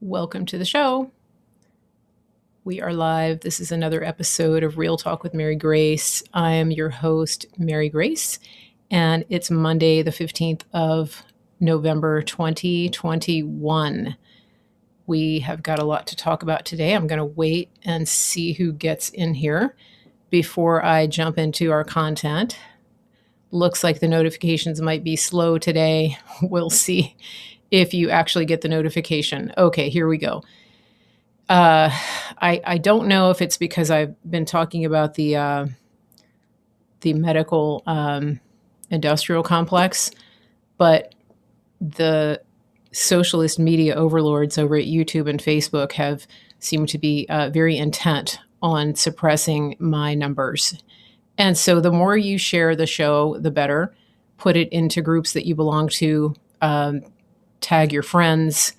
Welcome to the show. We are live. This is another episode of Real Talk with Mary Grace. I am your host, Mary Grace, and it's Monday, the 15th of November, 2021. We have got a lot to talk about today. I'm going to wait and see who gets in here before I jump into our content. Looks like the notifications might be slow today. We'll see if you actually get the notification. Okay, here we go. I don't know if it's because I've been talking about the medical industrial complex, but the socialist media overlords over at YouTube and Facebook have seemed to be very intent on suppressing my numbers. And so the more you share the show, the better. Put it into groups that you belong to. Tag your friends.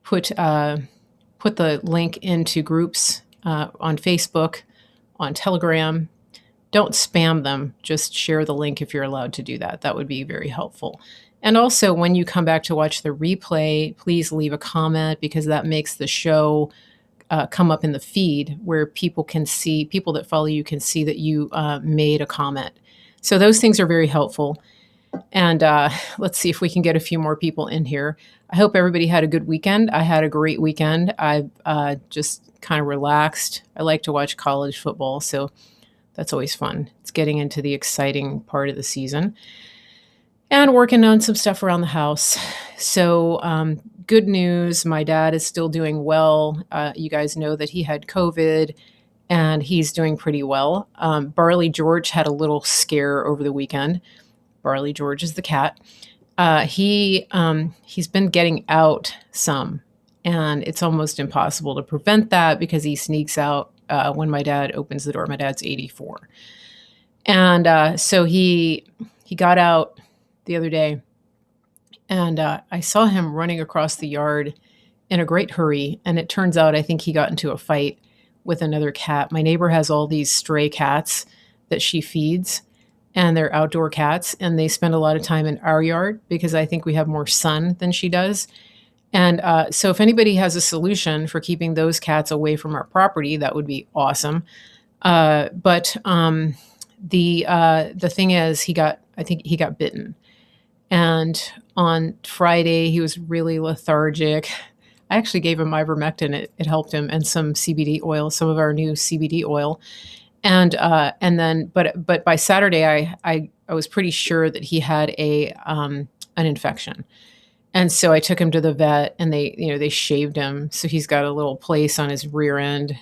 Put the link into groups on Facebook, on Telegram. Don't spam them. Just share the link if you're allowed to do that. That would be very helpful. And also, when you come back to watch the replay, please leave a comment because that makes the show come up in the feed where people that follow you can see that you made a comment. So those things are very helpful. And let's see if we can get a few more people in here. I hope everybody had a good weekend. I had a great weekend. I just kind of relaxed. I like to watch college football, so that's always fun. It's getting into the exciting part of the season. And working on some stuff around the house. So good news, my dad is still doing well. You guys know that he had COVID, and he's doing pretty well. Barley George had a little scare over the weekend. Barley George is the cat. He's been getting out some, and it's almost impossible to prevent that because he sneaks out when my dad opens the door. My dad's 84. And so he got out the other day, and I saw him running across the yard in a great hurry, and it turns out I think he got into a fight with another cat. My neighbor has all these stray cats that she feeds, and they're outdoor cats, and they spend a lot of time in our yard because I think we have more sun than she does. And so if anybody has a solution for keeping those cats away from our property, that would be awesome. But the thing is, I think he got bitten. And on Friday, he was really lethargic. I actually gave him ivermectin. It helped him, and some CBD oil, some of our new CBD oil. And then, but by Saturday, I was pretty sure that he had an infection, and so I took him to the vet, and they shaved him, so he's got a little place on his rear end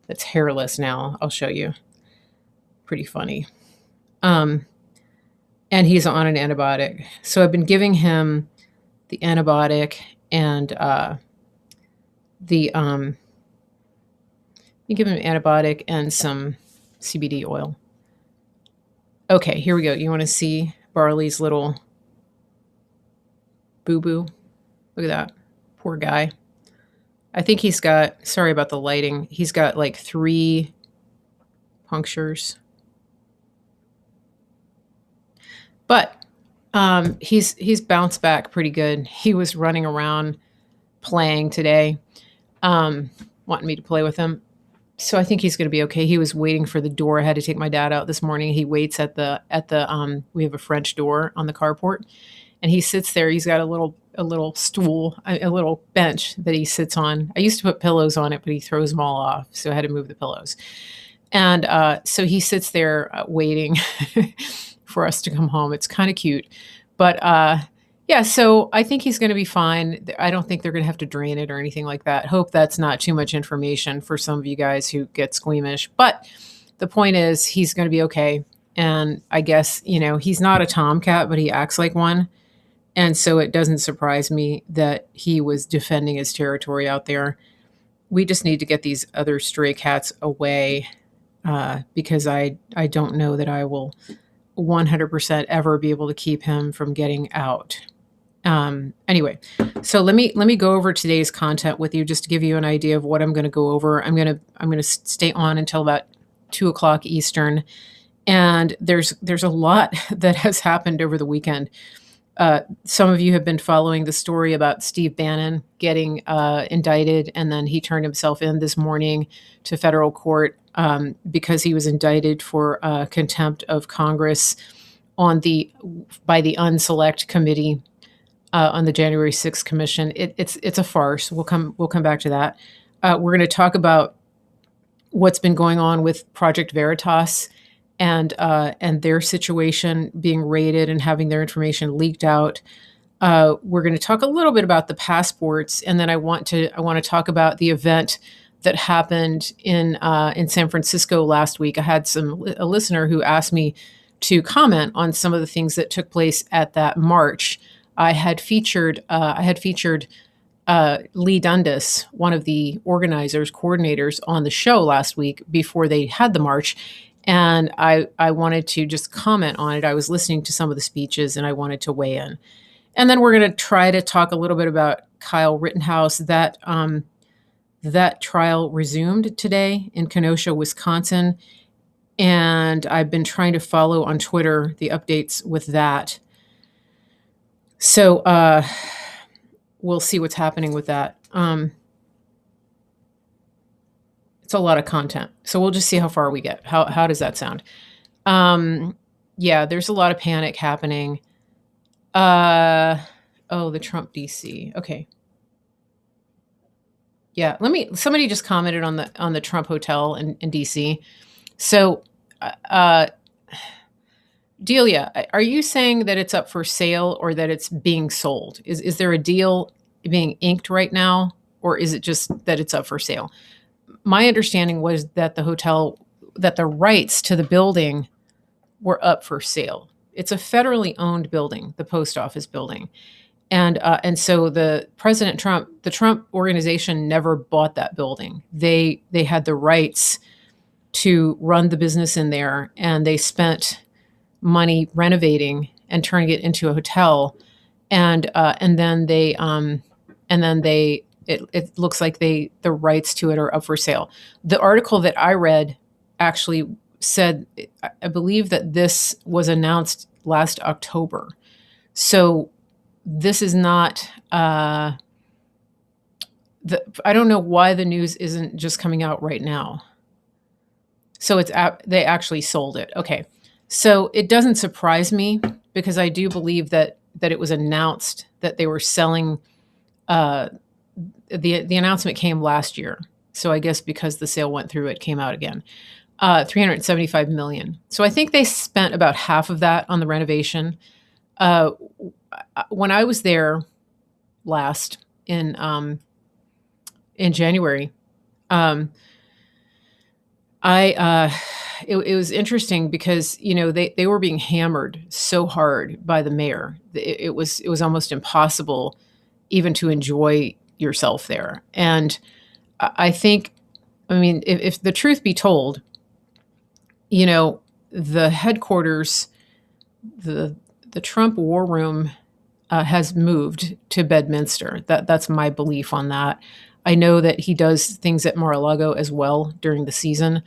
that's hairless now. I'll show you. Pretty funny. And he's on an antibiotic, so I've been giving him the antibiotic and you give him an antibiotic and some CBD oil. Okay, here we go. You want to see Barley's little boo-boo? Look at that. Poor guy. I think he's got, sorry about the lighting, he's got like 3 punctures. But he's bounced back pretty good. He was running around playing today, wanting me to play with him. So I think he's going to be okay. He was waiting for the door. I had to take my dad out this morning. He waits at the we have a French door on the carport, and he sits there. He's got a little stool, a little bench that he sits on. I used to put pillows on it, but he throws them all off, so I had to move the pillows. And so he sits there waiting for us to come home. It's kind of cute, but yeah, so I think he's going to be fine. I don't think they're going to have to drain it or anything like that. Hope that's not too much information for some of you guys who get squeamish. But the point is, he's going to be okay. And I guess, he's not a tomcat, but he acts like one. And so it doesn't surprise me that he was defending his territory out there. We just need to get these other stray cats away because I don't know that I will 100% ever be able to keep him from getting out. Anyway, so let me go over today's content with you just to give you an idea of what I'm going to go over. I'm going to stay on until about 2:00 Eastern, and there's a lot that has happened over the weekend. Some of you have been following the story about Steve Bannon getting indicted, and then he turned himself in this morning to federal court because he was indicted for contempt of Congress by the Unselect Committee on the January 6th Commission. It's a farce. We'll come back to that. We're going to talk about what's been going on with Project Veritas and their situation being raided and having their information leaked out. We're going to talk a little bit about the passports, and then I want to talk about the event that happened in San Francisco last week. I had a listener who asked me to comment on some of the things that took place at that march. I had featured Lee Dundas, one of the coordinators on the show last week before they had the march. And I wanted to just comment on it. I was listening to some of the speeches and I wanted to weigh in. And then we're going to try to talk a little bit about Kyle Rittenhouse. That trial resumed today in Kenosha, Wisconsin. And I've been trying to follow on Twitter the updates with that. So we'll see what's happening with that. It's a lot of content. So we'll just see how far we get. How does that sound? Yeah, there's a lot of panic happening. The Trump DC. Okay. Yeah, somebody just commented on the Trump Hotel in DC. So, Delia, are you saying that it's up for sale or that it's being sold? Is there a deal being inked right now, or is it just that it's up for sale? My understanding was that the rights to the building were up for sale. It's a federally owned building, the post office building. And so the Trump organization never bought that building. They had the rights to run the business in there, and they spent money renovating and turning it into a hotel. And then it looks like the rights to it are up for sale. The article that I read actually said, I believe that this was announced last October. So this is not, I don't know why the news isn't just coming out right now. So they actually sold it. Okay. So it doesn't surprise me because I do believe that it was announced that they were selling, the announcement came last year. So I guess because the sale went through, it came out again. $375 million. So I think they spent about half of that on the renovation. When I was there last in January, it was interesting because they were being hammered so hard by the mayor. It was almost impossible even to enjoy yourself there. And I think, if the truth be told, the headquarters, the Trump war room has moved to Bedminster. That's my belief on that. I know that he does things at Mar-a-Lago as well during the season,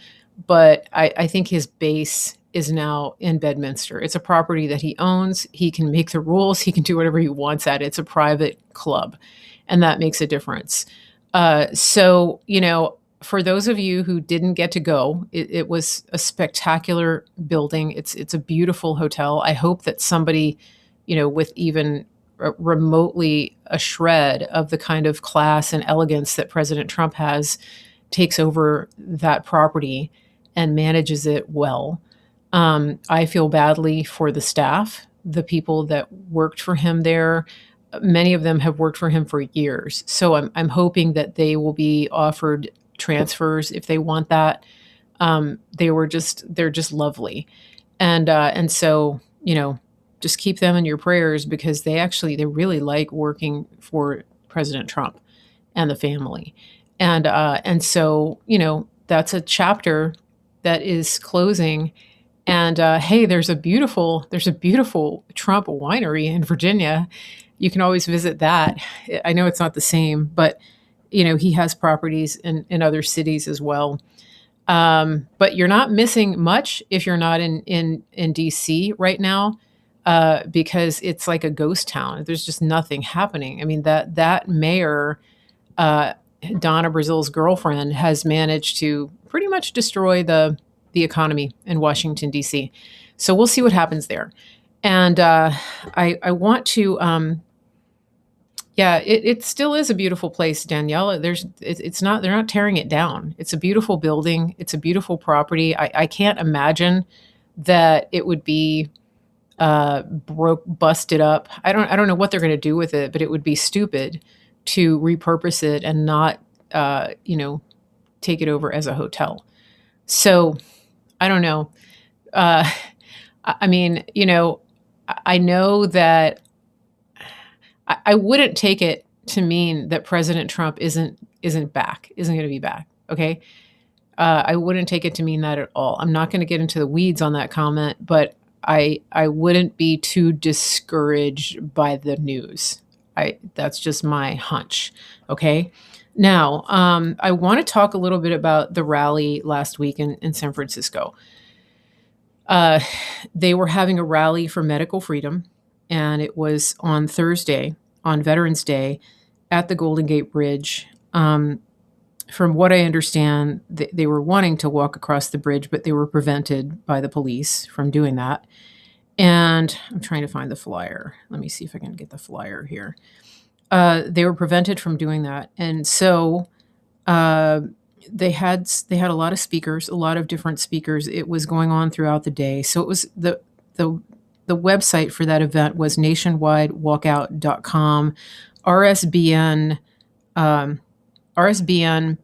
but I think his base is now in Bedminster. It's a property that he owns. He can make the rules. He can do whatever he wants at it. It's a private club, and that makes a difference. So, for those of you who didn't get to go, it was a spectacular building. It's a beautiful hotel. I hope that somebody, with even remotely a shred of the kind of class and elegance that President Trump has, takes over that property and manages it well. I feel badly for the staff, the people that worked for him there. Many of them have worked for him for years. So I'm hoping that they will be offered transfers if they want that. They're just lovely. And so, just keep them in your prayers because they really like working for President Trump and the family. And so, that's a chapter that is closing. And hey, there's a beautiful Trump winery in Virginia. You can always visit that. I know it's not the same, but he has properties in other cities as well. But you're not missing much if you're not in DC right now. because it's like a ghost town. There's just nothing happening. I mean, that mayor, uh, Donna Brazil's girlfriend, has managed to pretty much destroy the economy in Washington D.C. So we'll see what happens there. And I want to, yeah, it still is a beautiful place, Danielle. It's not, they're not tearing it down. It's a beautiful building. It's a beautiful property. I can't imagine that it would be busted up. I don't know what they're going to do with it, but it would be stupid to repurpose it and not, take it over as a hotel. So I don't know. Uh, I mean, I know that I wouldn't take it to mean that President Trump isn't back, isn't going to be back. Okay. I wouldn't take it to mean that at all. I'm not going to get into the weeds on that comment, but I wouldn't be too discouraged by the news. That's just my hunch. Okay. Now, I want to talk a little bit about the rally last week in San Francisco. They were having a rally for medical freedom, and it was on Thursday, on Veterans Day, at the Golden Gate Bridge. From what I understand, they were wanting to walk across the bridge, but they were prevented by the police from doing that. And I'm trying to find the flyer. Let me see if I can get the flyer here. They were prevented from doing that, and so they had a lot of speakers, a lot of different speakers. It was going on throughout the day. So it was the website for that event was nationwidewalkout.com. RSBN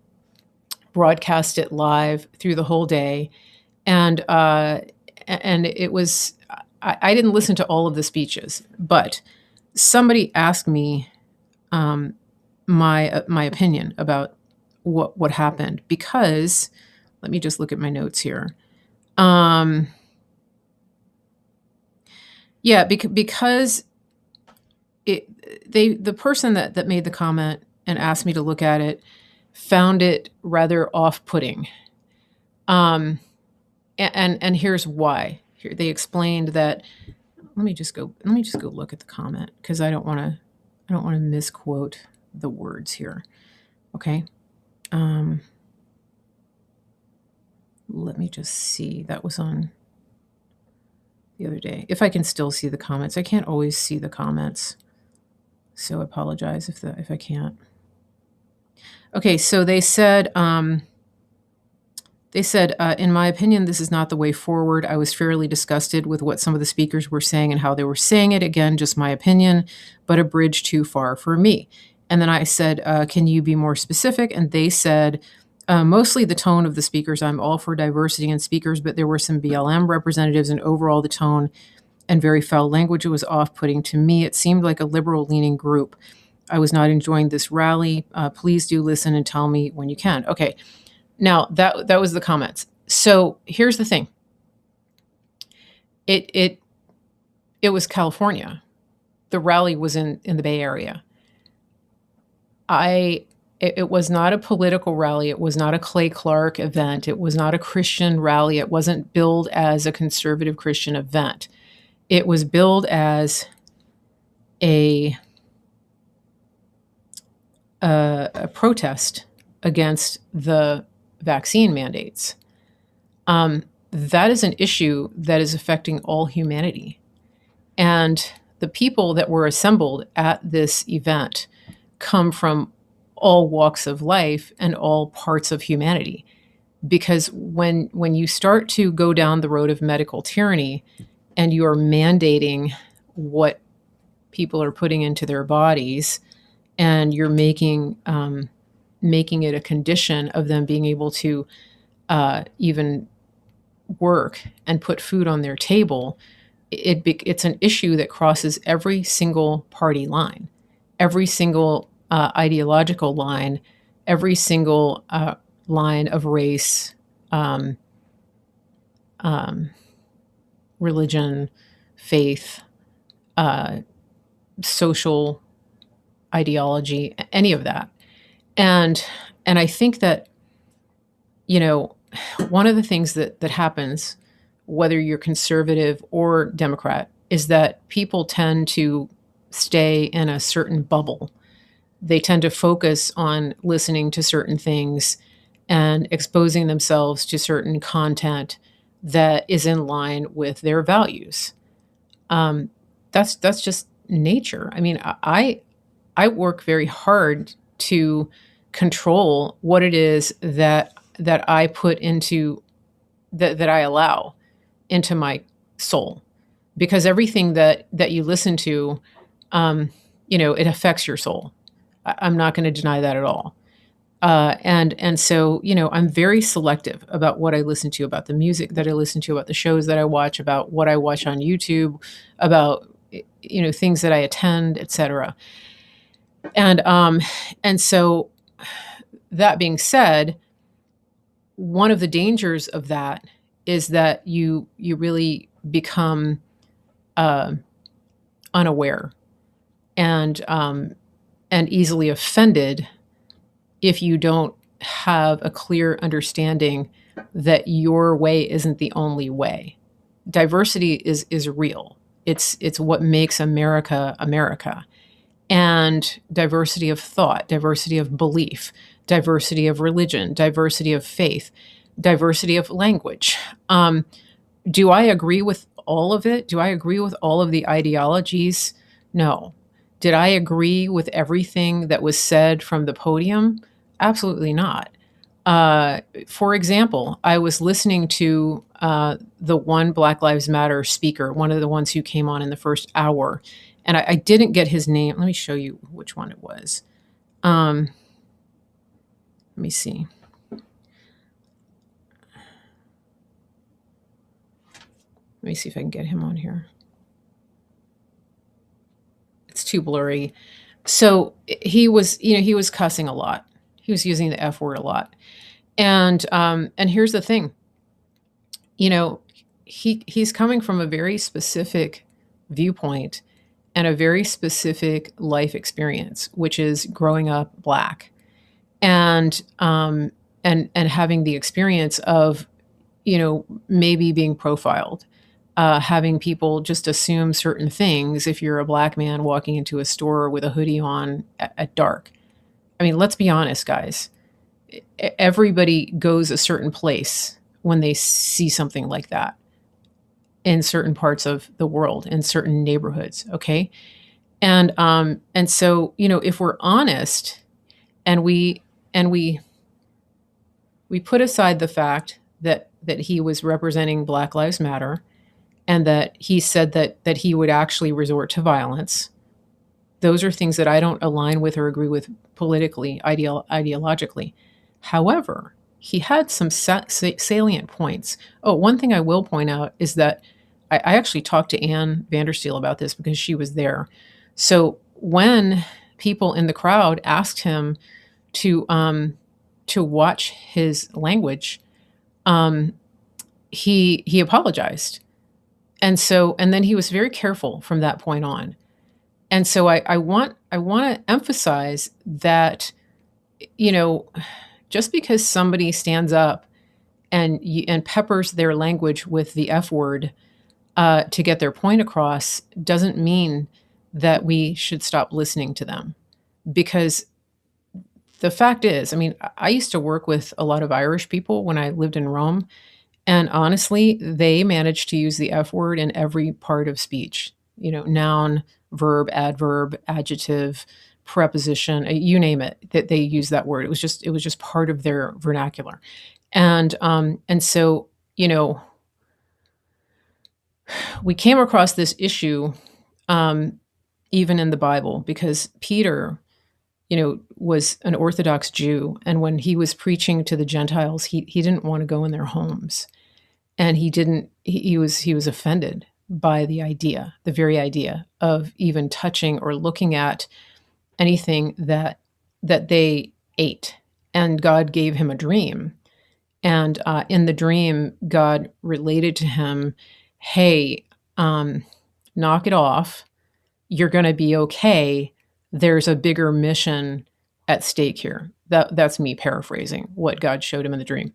broadcast it live through the whole day, and it was. I didn't listen to all of the speeches, but somebody asked me my opinion about what happened, because let me just look at my notes here. Yeah, because the person that made the comment and asked me to look at it found it rather off-putting. And here's why. Here they explained that. Let me just go look at the comment, because I don't want to misquote the words here. Okay. Let me just see. That was on the other day. If I can still see the comments. I can't always see the comments, so I apologize if I can't. Okay, so they said, in my opinion, this is not the way forward. I was fairly disgusted with what some of the speakers were saying and how they were saying it. Again, just my opinion, but a bridge too far for me. And then I said, can you be more specific? And they said, mostly the tone of the speakers. I'm all for diversity in speakers, but there were some BLM representatives, and overall the tone and very foul language was off-putting to me. It seemed like a liberal-leaning group. I was not enjoying this rally. Please do listen and tell me when you can. Okay. Now, that was the comments. So here's the thing. It was California. The rally was in the Bay Area. It was not a political rally. It was not a Clay Clark event. It was not a Christian rally. It wasn't billed as a conservative Christian event. It was billed as a protest against the vaccine mandates. That is an issue that is affecting all humanity. And the people that were assembled at this event come from all walks of life and all parts of humanity. Because when you start to go down the road of medical tyranny and you are mandating what people are putting into their bodies, and you're making it a condition of them being able to even work and put food on their table, it's an issue that crosses every single party line, every single ideological line, every single line of race, religion, faith, social ideology, any of that. And I think that, one of the things that happens, whether you're conservative or Democrat, is that people tend to stay in a certain bubble. They tend to focus on listening to certain things and exposing themselves to certain content that is in line with their values. Um, that's just nature. I mean, I work very hard to control what it is that I put into that I allow into my soul, because everything that you listen to, um, it affects your soul. I'm not going to deny that at all. And so, I'm very selective about what I listen to, about the music that I listen to, about the shows that I watch, about what I watch on YouTube, about things that I attend, etc. And so, that being said, one of the dangers of that is that you really become uh, unaware and easily offended if you don't have a clear understanding that your way isn't the only way. Diversity is real. It's what makes America America. And diversity of thought, diversity of belief, diversity of religion, diversity of faith, diversity of language. Do I agree with all of it? Do I agree with all of the ideologies? No. Did I agree with everything that was said from the podium? Absolutely not. For example, I was listening to the one Black Lives Matter speaker, one of the ones who came on in the first hour, and I didn't get his name. Let me show you which one it was. Let me see. Let me see if I can get him on here. It's too blurry. So he was cussing a lot. He was using the F word a lot. And here's the thing. He's coming from a very specific viewpoint and a very specific life experience, which is growing up Black, and having the experience of maybe being profiled, having people just assume certain things if you're a Black man walking into a store with a hoodie on at dark. I mean, let's be honest, guys. Everybody goes a certain place when they see something like that in certain parts of the world, in certain neighborhoods. Okay. And so, if we're honest and we put aside the fact that he was representing Black Lives Matter and that he said that he would actually resort to violence, those are things that I don't align with or agree with politically, ideologically. However, he had some salient points. Oh, one thing I will point out is that I actually talked to Ann Vandersteel about this because she was there. So when people in the crowd asked him to watch his language, he apologized, and then he was very careful from that point on. And so I want to emphasize that just because somebody stands up and peppers their language with the F word to get their point across doesn't mean that we should stop listening to them. Because the fact is, I mean, I used to work with a lot of Irish people when I lived in Rome, and honestly, they managed to use the F word in every part of speech. Noun, verb, adverb, adjective, preposition, you name it, that they use that word. It was just part of their vernacular. And so, we came across this issue even in the Bible, because Peter, was an Orthodox Jew, and when he was preaching to the Gentiles, he didn't want to go in their homes, and he was offended by the very idea of even touching or looking at anything that they ate. And God gave him a dream, and in the dream, God related to him, "Hey, knock it off. You're going to be okay. There's a bigger mission at stake here." That's me paraphrasing what God showed him in the dream.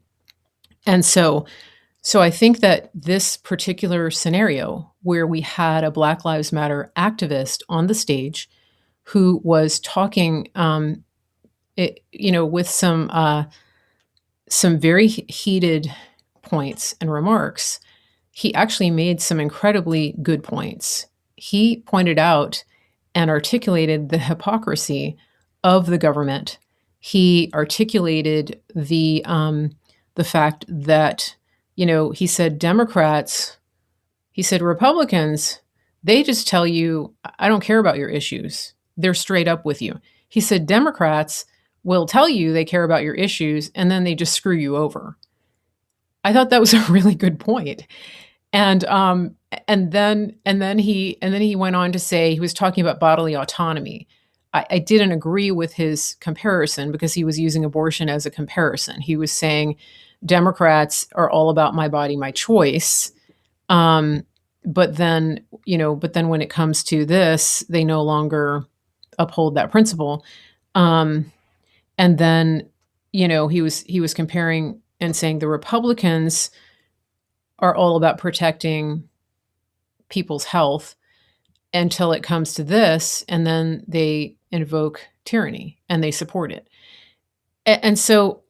And so So I think that this particular scenario where we had a Black Lives Matter activist on the stage who was talking, with some very heated points and remarks, he actually made some incredibly good points. He pointed out and articulated the hypocrisy of the government. He articulated the fact that, he said Democrats, he said Republicans, they just tell you, I don't care about your issues. They're straight up with you. He said Democrats will tell you they care about your issues and then they just screw you over. I thought that was a really good point. And then he went on to say he was talking about bodily autonomy. I didn't agree with his comparison because he was using abortion as a comparison. He was saying Democrats are all about my body, my choice. But then when it comes to this, they no longer uphold that principle. And then, he was comparing and saying the Republicans are all about protecting people's health until it comes to this, and then they invoke tyranny and they support it. And so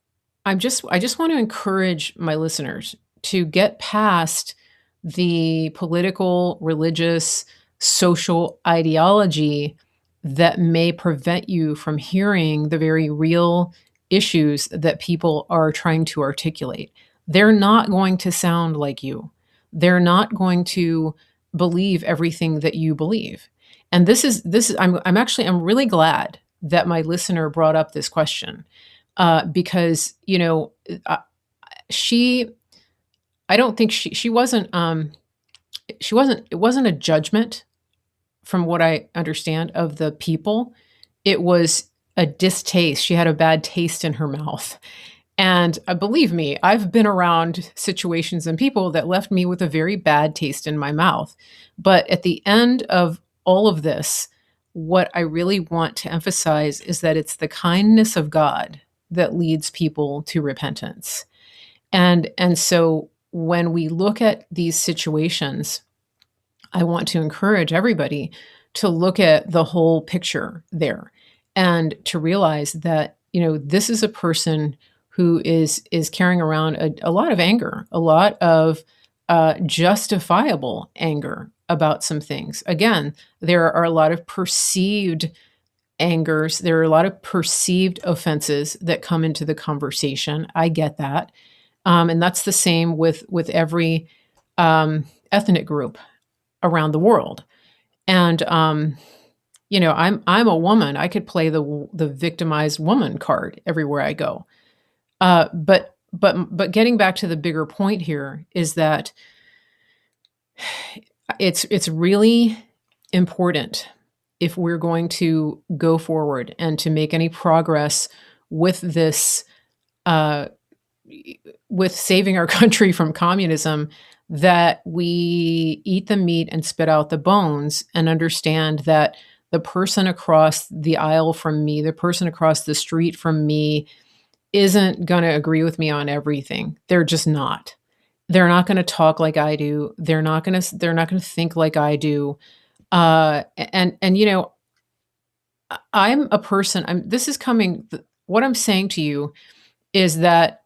I just want to encourage my listeners to get past the political, religious, social ideology that may prevent you from hearing the very real issues that people are trying to articulate. They're not going to sound like you. They're not going to believe everything that you believe. And I'm really glad that my listener brought up this question, because she I don't think she wasn't it wasn't a judgment from what I understand of the people. It was a distaste. She had a bad taste in her mouth. And believe me, I've been around situations and people that left me with a very bad taste in my mouth. But at the end of all of this, what I really want to emphasize is that it's the kindness of God that leads people to repentance. And so when we look at these situations, I want to encourage everybody to look at the whole picture there and to realize that, this is a person who is carrying around a lot of anger, a lot of justifiable anger about some things. Again, there are a lot of perceived angers. There are a lot of perceived offenses that come into the conversation. I get that. And that's the same with every ethnic group around the world. And I'm a woman. I could play the victimized woman card everywhere I go. But getting back to the bigger point here is that it's really important, if we're going to go forward and to make any progress with this, with saving our country from communism, that we eat the meat and spit out the bones and understand that the person across the aisle from me, the person across the street from me, isn't going to agree with me on everything. They're just not. They're not going to talk like I do. They're not going to think like I do. I'm a person, what I'm saying to you is that,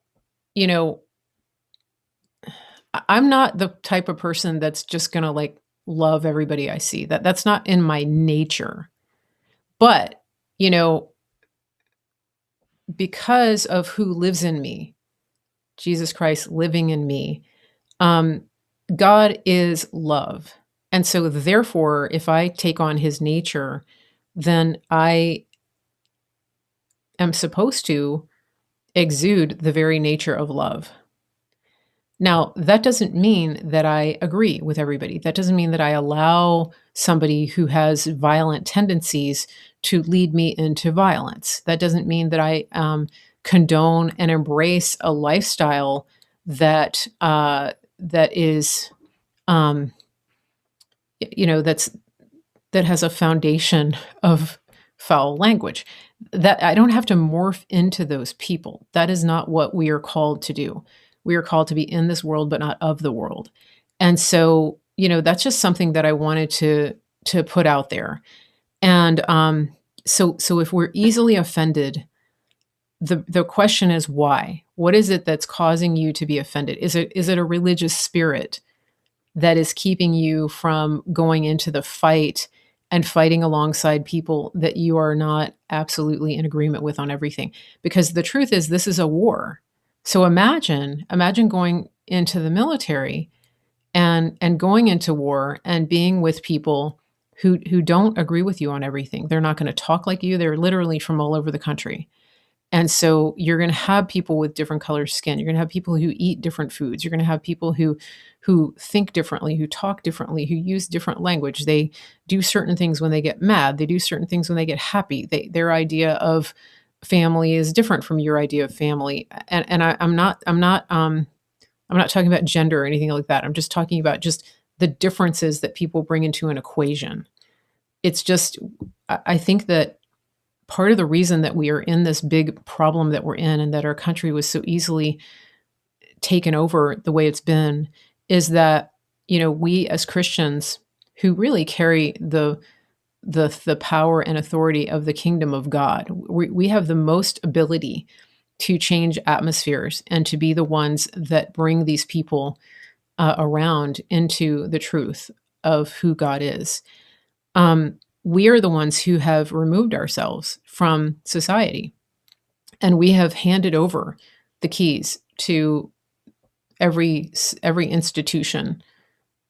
I'm not the type of person that's just going to love everybody I see. That's not in my nature. But, because of who lives in me, Jesus Christ living in me, God is love. And so therefore, if I take on his nature, then I am supposed to exude the very nature of love. Now, that doesn't mean that I agree with everybody. That doesn't mean that I allow somebody who has violent tendencies to lead me into violence. That doesn't mean that I condone and embrace a lifestyle that is, that has a foundation of foul language. That I don't have to morph into those people. That is not what we are called to do. We are called to be in this world, but not of the world. And so, that's just something that I wanted to put out there. And so if we're easily offended, the question is why? What is it that's causing you to be offended? Is it a religious spirit that is keeping you from going into the fight and fighting alongside people that you are not absolutely in agreement with on everything? Because the truth is, this is a war. So imagine going into the military and going into war and being with people who don't agree with you on everything. They're not going to talk like you. They're literally from all over the country. And so you're going to have people with different color skin. You're going to have people who eat different foods. You're going to have people who think differently, who talk differently, who use different language. They do certain things when they get mad. They do certain things when they get happy. Their idea of family is different from your idea of family. And I'm not talking about gender or anything like that. I'm just talking about just the differences that people bring into an equation. It's just, I think that part of the reason that we are in this big problem that we're in and that our country was so easily taken over the way it's been is that, we as Christians who really carry the power and authority of the kingdom of God, we have the most ability to change atmospheres and to be the ones that bring these people around into the truth of who God is. We are the ones who have removed ourselves from society, and we have handed over the keys to every institution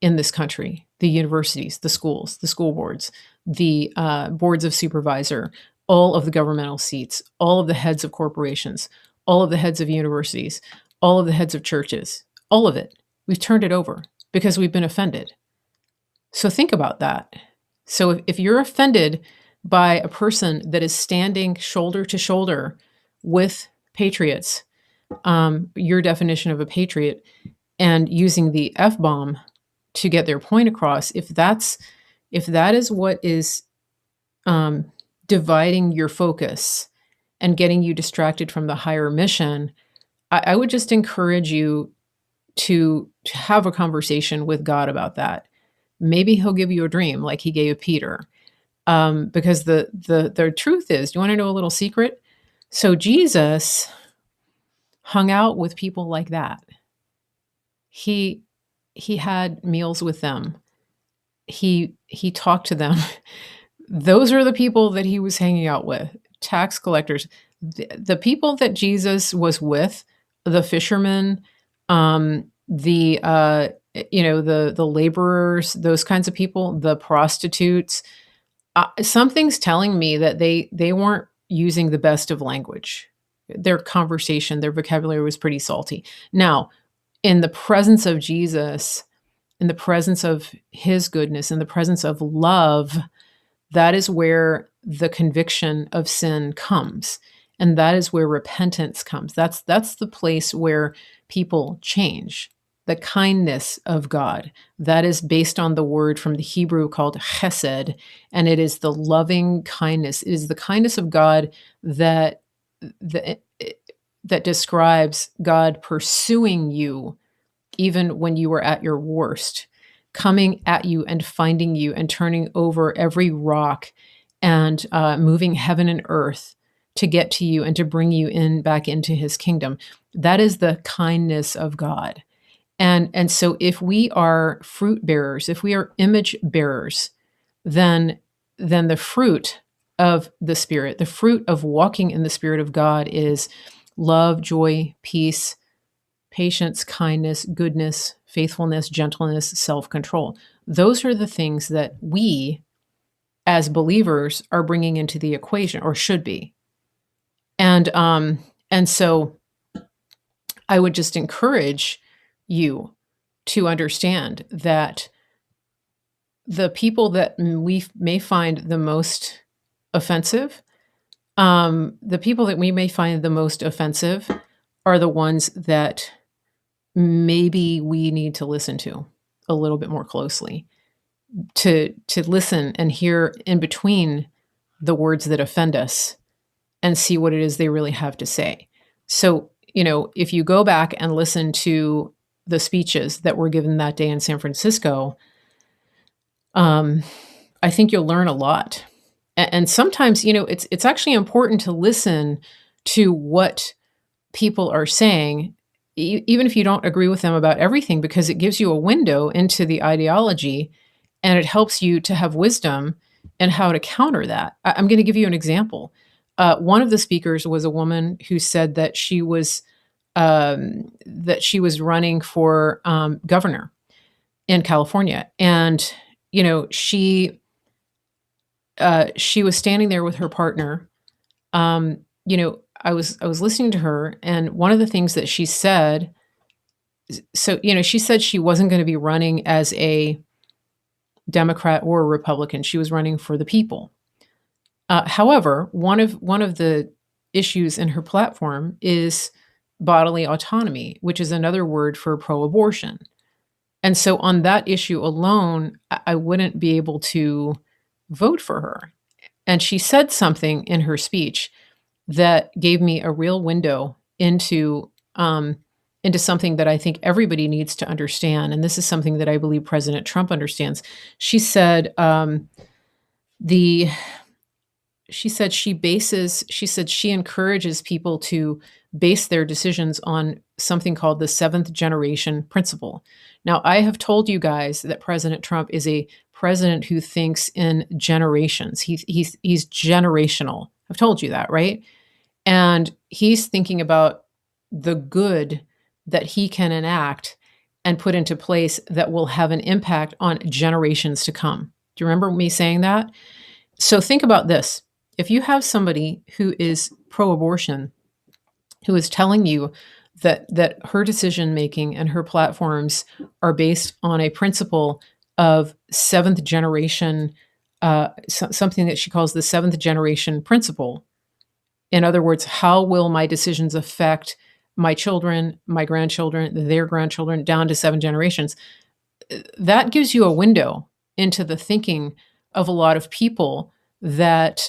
in this country: the universities, the schools, the school boards, the boards of supervisor, all of the governmental seats, all of the heads of corporations, all of the heads of universities, all of the heads of churches, all of it. We've turned it over because we've been offended. So think about that. So if you're offended by a person that is standing shoulder to shoulder with patriots, your definition of a patriot, and using the F-bomb to get their point across, if that is what is dividing your focus and getting you distracted from the higher mission, I would just encourage you to have a conversation with God about that. Maybe he'll give you a dream like he gave Peter. Because the truth is, do you want to know a little secret? So Jesus hung out with people like that. He had meals with them. He talked to them. Those are the people that he was hanging out with. Tax collectors. The people that Jesus was with, the fishermen, the laborers, those kinds of people, the prostitutes. Something's telling me that they weren't using the best of language. Their conversation, their vocabulary was pretty salty. Now, in the presence of Jesus, in the presence of his goodness, in the presence of love, that is where the conviction of sin comes. And that is where repentance comes. That's the place where people change. The kindness of God. That is based on the word from the Hebrew called chesed, and it is the loving kindness. It is the kindness of God that describes God pursuing you even when you were at your worst, coming at you and finding you and turning over every rock and moving heaven and earth to get to you and to bring you back into his kingdom. That is the kindness of God. And so if we are fruit bearers, if we are image bearers, then the fruit of the Spirit, the fruit of walking in the Spirit of God is love, joy, peace, patience, kindness, goodness, faithfulness, gentleness, self-control. Those are the things that we as believers are bringing into the equation, or should be. And so I would just encourage you to understand that the people that we may find the most offensive, are the ones that maybe we need to listen to a little bit more closely, to listen and hear in between the words that offend us and see what it is they really have to say. So if you go back and listen to the speeches that were given that day in San Francisco, I think you'll learn a lot. And sometimes, it's actually important to listen to what people are saying, even if you don't agree with them about everything, because it gives you a window into the ideology and it helps you to have wisdom and how to counter that. I'm going to give you an example. One of the speakers was a woman who said that she was running for governor in California, and she was standing there with her partner. I was listening to her, and one of the things that she said. So she said she wasn't going to be running as a Democrat or a Republican. She was running for the people. However, one of the issues in her platform is bodily autonomy, which is another word for pro-abortion. And so on that issue alone, I wouldn't be able to vote for her. And she said something in her speech that gave me a real window into something that I think everybody needs to understand. And this is something that I believe President Trump understands. She said she encourages people to base their decisions on something called the seventh generation principle. Now, I have told you guys that President Trump is a president who thinks in generations. He's generational. I've told you that, right? And he's thinking about the good that he can enact and put into place that will have an impact on generations to come. Do you remember me saying that? So think about this. If you have somebody who is pro-abortion, who is telling you that her decision making and her platforms are based on a principle of seventh generation, something that she calls the seventh generation principle. In other words, how will my decisions affect my children, my grandchildren, their grandchildren, down to 7 generations? That gives you a window into the thinking of a lot of people that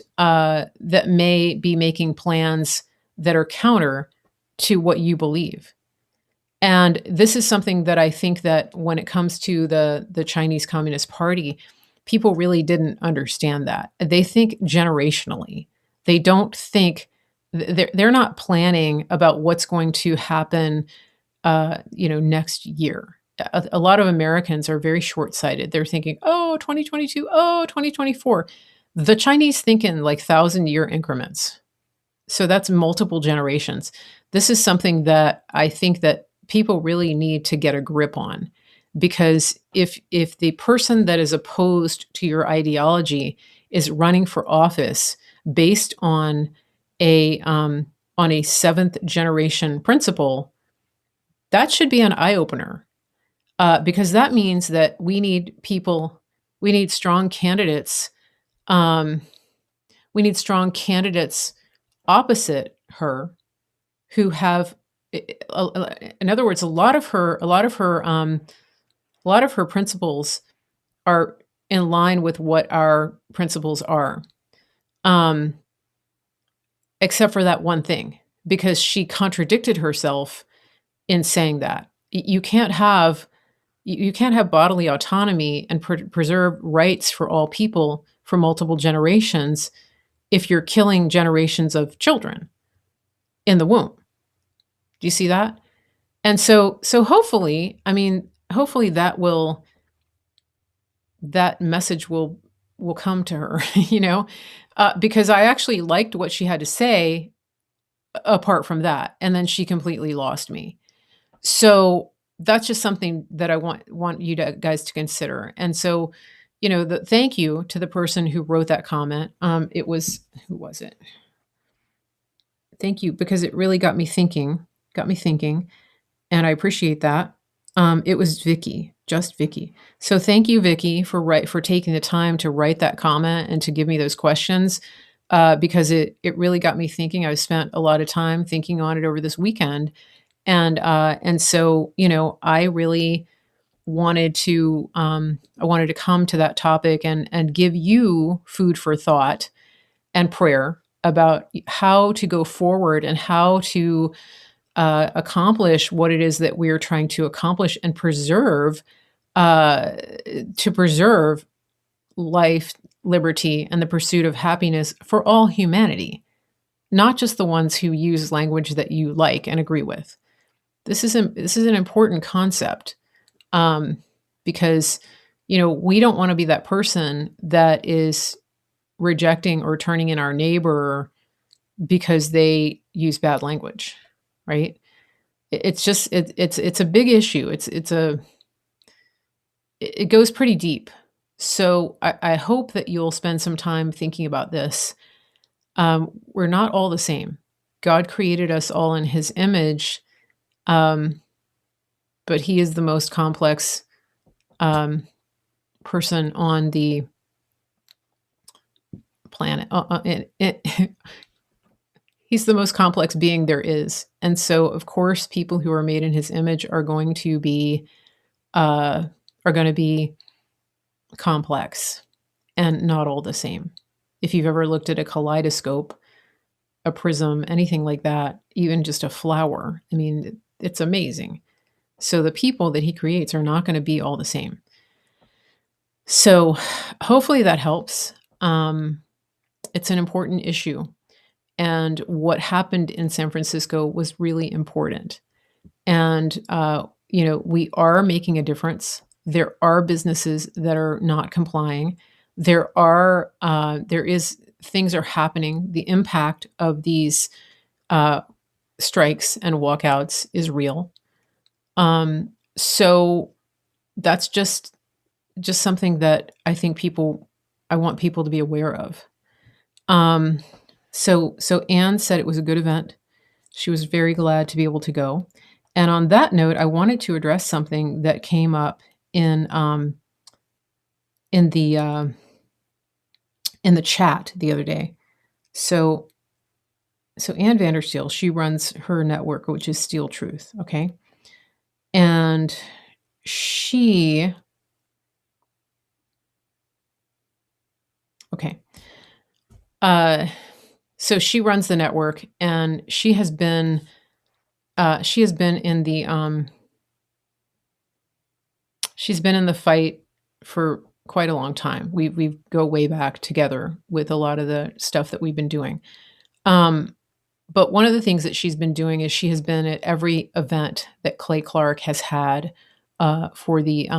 may be making plans that are counter to what you believe. And this is something that I think that when it comes to the Chinese Communist Party, people really didn't understand that. They think generationally. They don't think they're not planning about what's going to happen, next year. A lot of Americans are very short-sighted. They're thinking, 2022, 2024. The Chinese think in like 1,000-year increments. So that's multiple generations. This is something that I think that people really need to get a grip on, because if the person that is opposed to your ideology is running for office based on a seventh generation principle, that should be an eye opener, because that means that we need strong candidates. We need strong candidates opposite her who have, in other words, a lot of her principles are in line with what our principles are. Except for that one thing, because she contradicted herself in saying that. You can't have bodily autonomy and preserve rights for all people for multiple generations if you're killing generations of children in the womb. Do you see that? And so hopefully, hopefully that message will come to her, because I actually liked what she had to say apart from that. And then she completely lost me. So that's just something that I want you guys to consider. And so, thank you to the person who wrote that comment. Who was it? Thank you, because it really got me thinking, and I appreciate that. It was Vicky, just Vicky. So thank you, Vicky, for taking the time to write that comment and to give me those questions, because it really got me thinking. I spent a lot of time thinking on it over this weekend, and so I really wanted to come to that topic and give you food for thought and prayer about how to go forward and how to accomplish what it is that we are trying to accomplish and preserve, uh, to preserve life, liberty, and the pursuit of happiness for all humanity, not just the ones who use language that you like and agree with. This is an important concept, um, because we don't want to be that person that is rejecting or turning in our neighbor because they use bad language, right? It's just it's a big issue. It goes pretty deep. So I hope that you'll spend some time thinking about this. We're not all the same. God created us all in His image, um, but He is the most complex um, person on the planet. He's the most complex being there is, and so of course, people who are made in His image are going to be uh, complex and not all the same. If you've ever looked at a kaleidoscope, a prism, anything like that, even just a flower, I mean, it's amazing. So the people that He creates are not going to be all the same. So hopefully that helps. It's an important issue. And what happened in San Francisco was really important. And, we are making a difference. There are businesses that are not complying. Things are happening. The impact of these uh, strikes and walkouts is real. So that's just something that I want people to be aware of. So Anne said it was a good event. She was very glad to be able to go. And on that note, I wanted to address something that came up in in the uh, in the chat the other day. So Anne Vandersteel, she runs her network, which is Steel Truth. Okay, and she okay. So she runs the network, and she has been in the she's been in the fight for quite a long time. We go way back together with a lot of the stuff that we've been doing. But one of the things that she's been doing is she has been at every event that Clay Clark has had for the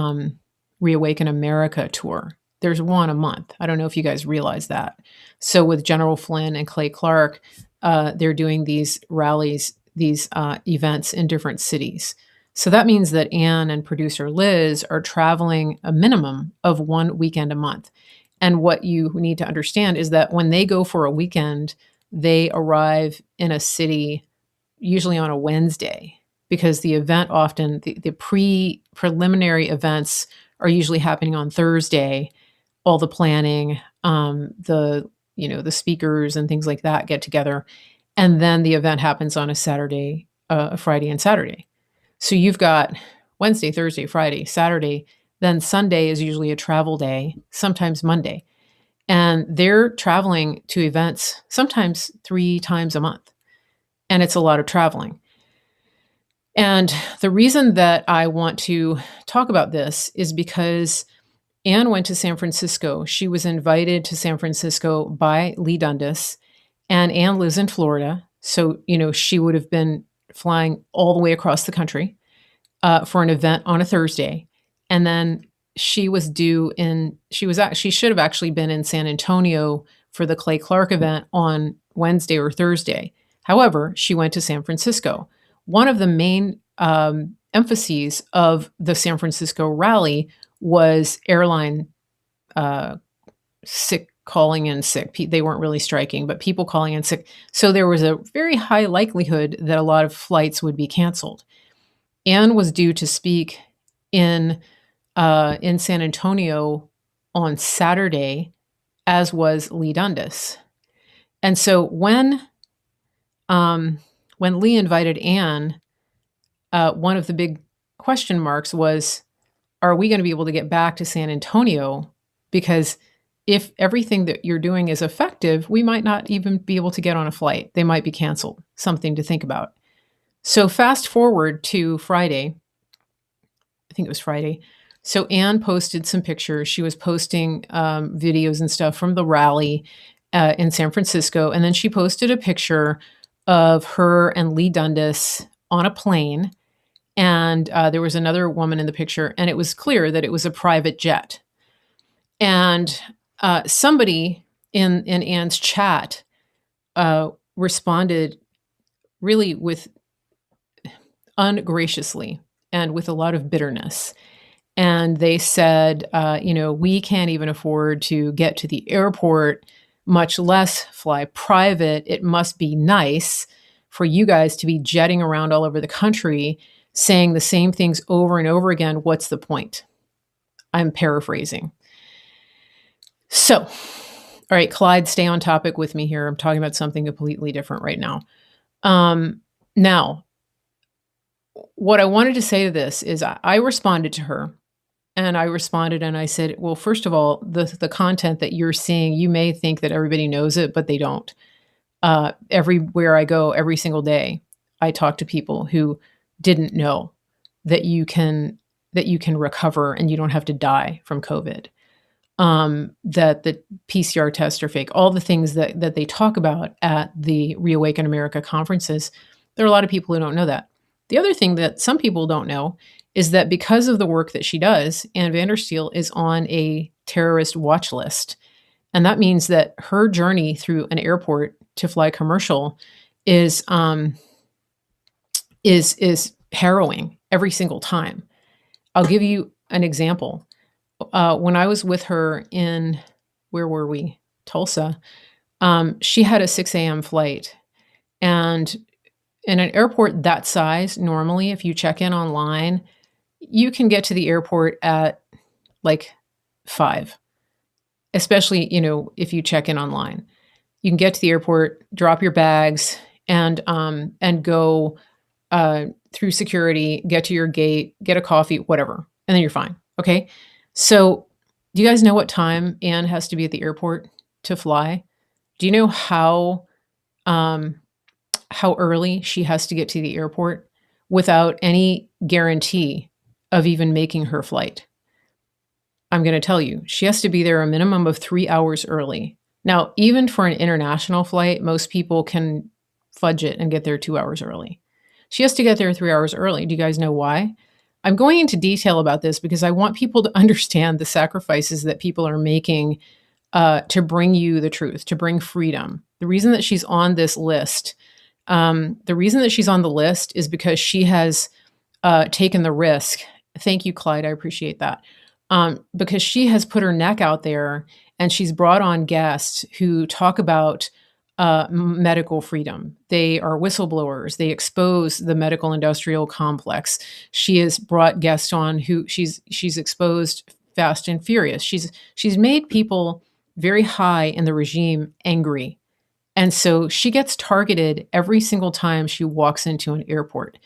Reawaken America tour. There's one a month. I don't know if you guys realize that. So with General Flynn and Clay Clark, they're doing these rallies, these events in different cities. So that means that Anne and producer Liz are traveling a minimum of one weekend a month. And what you need to understand is that when they go for a weekend, they arrive in a city usually on a Wednesday, because the event often, the preliminary events are usually happening on Thursday. All the planning, the speakers and things like that get together. And then the event happens on a Saturday, a Friday and Saturday. So you've got Wednesday, Thursday, Friday, Saturday, then Sunday is usually a travel day, sometimes Monday. And they're traveling to events sometimes 3 times a month. And it's a lot of traveling. And the reason that I want to talk about this is because Anne went to San Francisco. She was invited to San Francisco by Lee Dundas, and Anne lives in Florida. So, she would have been flying all the way across the country for an event on a Thursday. And then she should have actually been in San Antonio for the Clay Clark event on Wednesday or Thursday. However, she went to San Francisco. One of the main emphases of the San Francisco rally was airline calling in sick. They weren't really striking, but people calling in sick. So there was a very high likelihood that a lot of flights would be canceled. Anne was due to speak in San Antonio on Saturday, as was Lee Dundas. And so when Lee invited Anne, one of the big question marks was, are we going to be able to get back to San Antonio? Because if everything that you're doing is effective, we might not even be able to get on a flight. They might be canceled. Something to think about. So fast forward to Friday. I think it was Friday. So Anne posted some pictures. She was posting videos and stuff from the rally in San Francisco, and then she posted a picture of her and Lee Dundas on a plane, and there was another woman in the picture, and it was clear that it was a private jet. And somebody in Anne's chat responded really with ungraciously and with a lot of bitterness. And they said, we can't even afford to get to the airport, much less fly private. It must be nice for you guys to be jetting around all over the country saying the same things over and over again. What's the point? I'm paraphrasing. So, all right, Clyde, stay on topic with me here. I'm talking about something completely different right now. Now, what I wanted to say to this is I responded to her. And I responded and I said, well, first of all, the content that you're seeing, you may think that everybody knows it, but they don't. Everywhere I go, every single day, I talk to people who didn't know that you can recover and you don't have to die from COVID. That the PCR tests are fake. All the things that they talk about at the Reawaken America conferences, there are a lot of people who don't know that. The other thing that some people don't know is that because of the work that she does, Ann Vandersteel is on a terrorist watch list. And that means that her journey through an airport to fly commercial is harrowing every single time. I'll give you an example. When I was with her in, where were we? Tulsa. She had a 6 a.m. flight. And in an airport that size, normally, if you check in online, you can get to the airport at like 5, especially, if you check in online. You can get to the airport, drop your bags, and go through security, get to your gate, get a coffee, whatever, and then you're fine. Okay. So do you guys know what time Anne has to be at the airport to fly? Do you know how early she has to get to the airport without any guarantee of even making her flight? I'm going to tell you, she has to be there a minimum of 3 hours early. Now, even for an international flight, most people can fudge it and get there 2 hours early. She has to get there 3 hours early. Do you guys know why? I'm going into detail about this because I want people to understand the sacrifices that people are making to bring you the truth, to bring freedom. The reason that she's on this list, is because she has taken the risk. Thank you, Clyde. I appreciate that. Because she has put her neck out there and she's brought on guests who talk about medical freedom. They are whistleblowers. They expose the medical industrial complex. She has brought guests on who she's exposed Fast and Furious. She's made people very high in the regime angry. And so she gets targeted every single time she walks into an airport.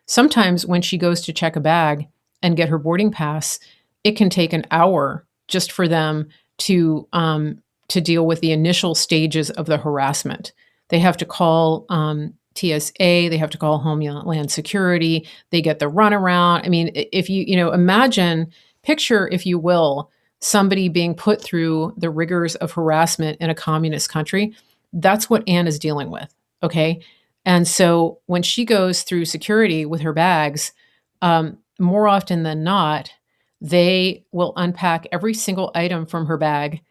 Sometimes when she goes to check a bag and get her boarding pass, it can take an hour just for them to deal with the initial stages of the harassment. They have to call TSA, they have to call Homeland Security, they get the runaround. I mean, if you imagine, picture, if you will, somebody being put through the rigors of harassment in a communist country. That's what Anne is dealing with, okay? And so when she goes through security with her bags, more often than not, they will unpack every single item from her bag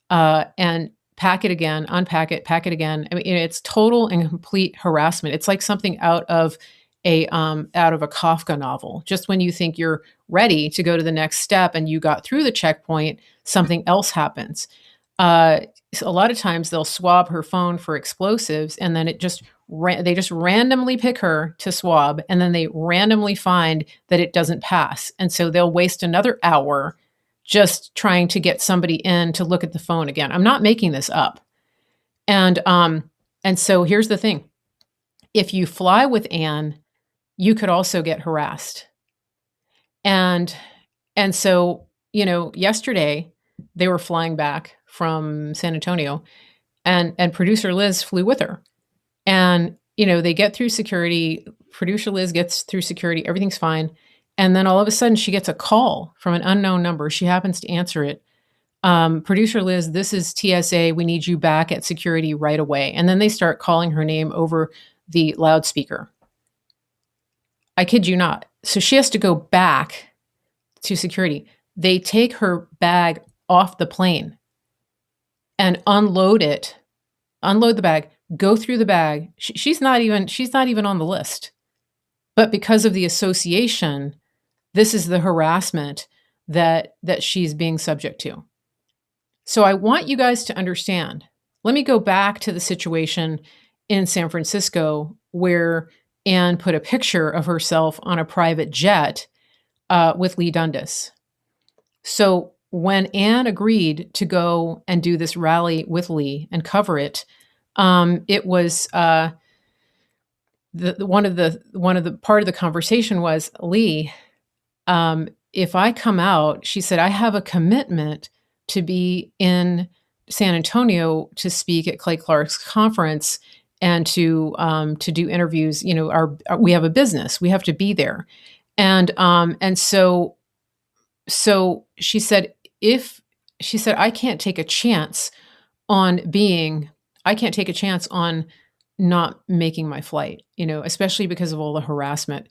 and pack it again, unpack it, pack it again. I mean, it's total and complete harassment. It's like something out of a Kafka novel. Just when you think you're ready to go to the next step and you got through the checkpoint, something else happens. A lot of times they'll swab her phone for explosives, and then they just randomly pick her to swab, and then they randomly find that it doesn't pass. And so they'll waste another hour just trying to get somebody in to look at the phone again. I'm not making this up. And so here's the thing. If you fly with Anne, you could also get harassed. And so, yesterday they were flying back from San Antonio, and producer Liz flew with her. And, they get through security producer Liz gets through security, everything's fine. And then all of a sudden she gets a call from an unknown number. She happens to answer it. Producer Liz, this is TSA. We need you back at security right away. And then they start calling her name over the loudspeaker. I kid you not. So she has to go back to security. They take her bag off the plane and unload the bag, go through the bag. She's not even on the list. But because of the association, this is the harassment that she's being subject to. So I want you guys to understand. Let me go back to the situation in San Francisco where Anne put a picture of herself on a private jet with Lee Dundas. So when Anne agreed to go and do this rally with Lee and cover it, it was one of the part of the conversation was, Lee, if I come out, she said, I have a commitment to be in San Antonio to speak at Clay Clark's conference and to do interviews. You know, we have a business, we have to be there, and so she said, I can't take a chance on not making my flight, you know, especially because of all the harassment.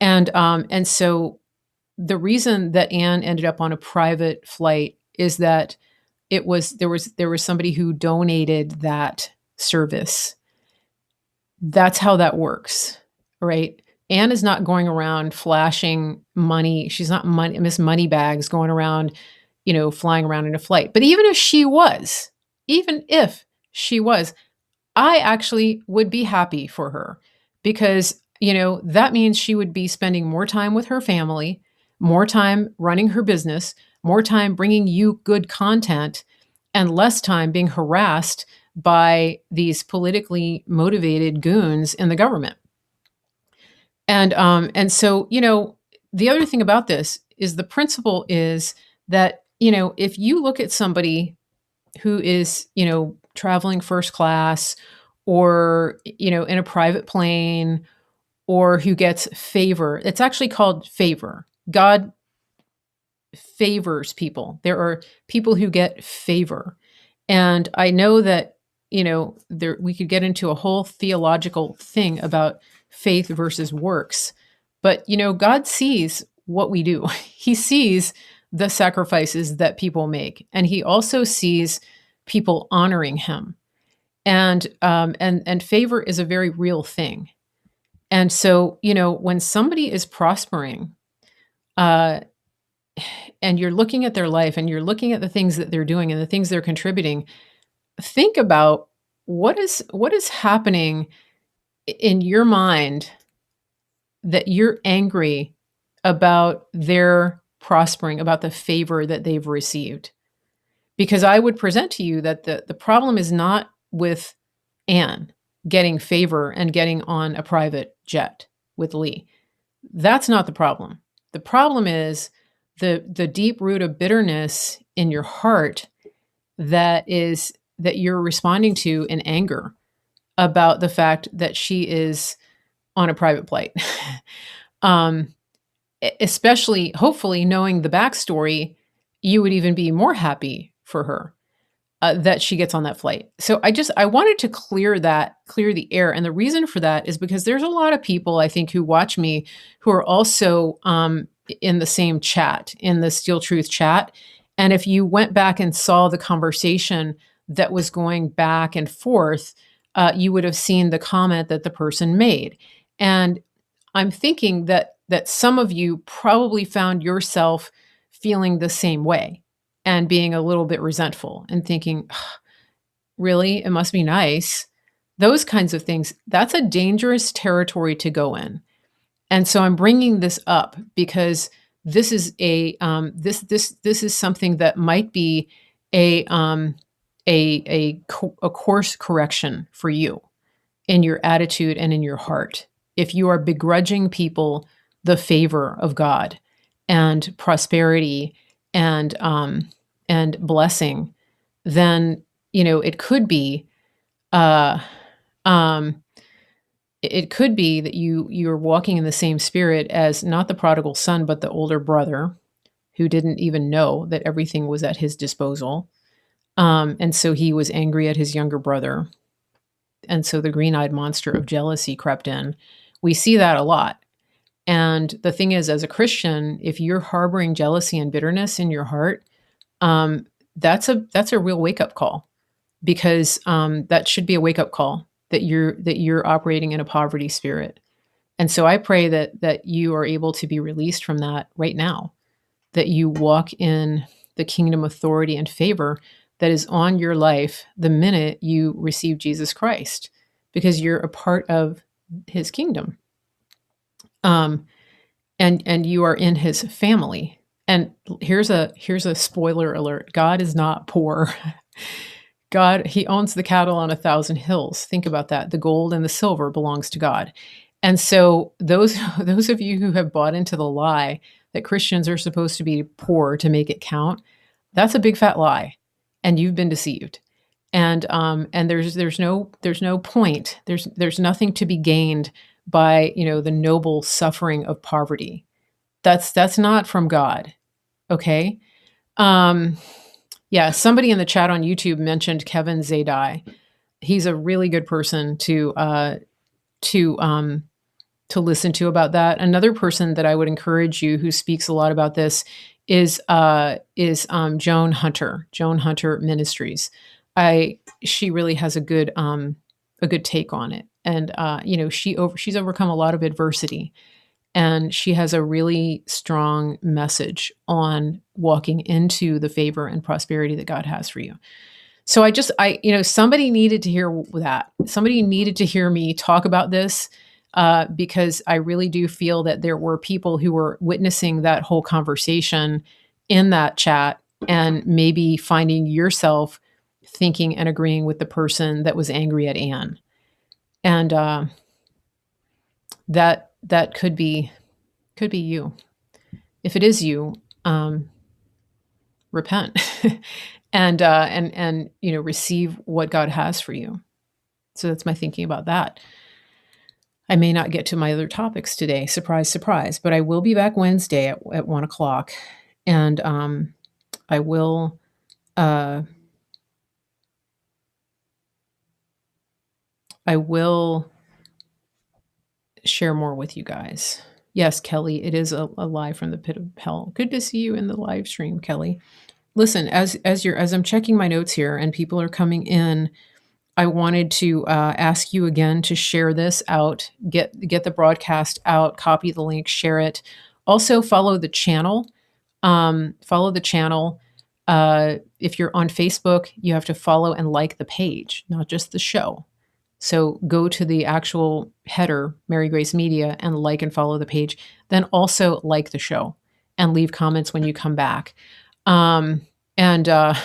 And so the reason that Anne ended up on a private flight is that there was somebody who donated that service. That's how that works, right? Anne is not going around flashing money. She's not Miss Moneybags going around, you know, flying around in a flight. But even if she was, I actually would be happy for her because, you know, that means she would be spending more time with her family, more time running her business, more time bringing you good content, and less time being harassed by these politically motivated goons in the government. And so, you know, the other thing about this is the principle is that, you know, if you look at somebody who is, you know, traveling first class or, you know, in a private plane or who gets favor, it's actually called favor. God favors people. There are people who get favor. And I know that, you know, we could get into a whole theological thing about faith versus works. But, you know, God sees what we do. He sees the sacrifices that people make. And he also sees people honoring him. And favor is a very real thing. And so, you know, when somebody is prospering, and you're looking at their life and you're looking at the things that they're doing and the things they're contributing, think about what is happening in your mind that you're angry about their prospering, about the favor that they've received. Because I would present to you that the problem is not with Anne getting favor and getting on a private jet with Lee. That's not the problem. The problem is the deep root of bitterness in your heart that you're responding to in anger about the fact that she is on a private flight. Especially, hopefully, knowing the backstory, you would even be more happy for her that she gets on that flight. So I wanted to clear the air. And the reason for that is because there's a lot of people, I think, who watch me who are also in the same chat, in the Steel Truth chat. And if you went back and saw the conversation that was going back and forth, you would have seen the comment that the person made. And I'm thinking that some of you probably found yourself feeling the same way and being a little bit resentful and thinking, really, it must be nice. Those kinds of things, that's a dangerous territory to go in. And so I'm bringing this up because this is this is something that might be a course correction for you in your attitude and in your heart. If you are begrudging people the favor of God and prosperity and blessing, then, you know, it could be it could be that you're walking in the same spirit as not the prodigal son, but the older brother who didn't even know that everything was at his disposal. And so he was angry at his younger brother. And so the green-eyed monster of jealousy crept in. We see that a lot. And the thing is, as a Christian, if you're harboring jealousy and bitterness in your heart, that's a real wake-up call, because that should be a wake-up call that you're operating in a poverty spirit. And so I pray that you are able to be released from that right now, that you walk in the kingdom authority and favor that is on your life the minute you receive Jesus Christ, because you're a part of his kingdom. And you are in his family. And here's a spoiler alert. God is not poor. God, he owns the cattle on 1,000 hills. Think about that. The gold and the silver belongs to God. And so those of you who have bought into the lie that Christians are supposed to be poor to make it count, that's a big fat lie, and you've been deceived. And there's no point. There's nothing to be gained by the noble suffering of poverty. That's not from God. Okay. Yeah, somebody in the chat on YouTube mentioned Kevin Zadai. He's a really good person to listen to about that. Another person that I would encourage you, who speaks a lot about this, is Joan Hunter. Joan Hunter Ministries. She really has a good take on it, and she's overcome a lot of adversity. And she has a really strong message on walking into the favor and prosperity that God has for you. So somebody needed to hear that. Somebody needed to hear me talk about this, because I really do feel that there were people who were witnessing that whole conversation in that chat, and maybe finding yourself thinking and agreeing with the person that was angry at Anne. And that could be you. If it is you, repent and receive what God has for you. So that's my thinking about that. I may not get to my other topics today, surprise, surprise, but I will be back Wednesday at 1:00, and I will share more with you guys. Yes, Kelly, it is a live from the pit of hell. Good to see you in the live stream, Kelly. Listen, as I'm checking my notes here and people are coming in, I wanted to ask you again to share this out, get the broadcast out, copy the link, share it. Also, follow the channel. If you're on Facebook, you have to follow and like the page, not just the show. So go to the actual header, Mary Grace Media, and like and follow the page. Then also like the show and leave comments when you come back. And the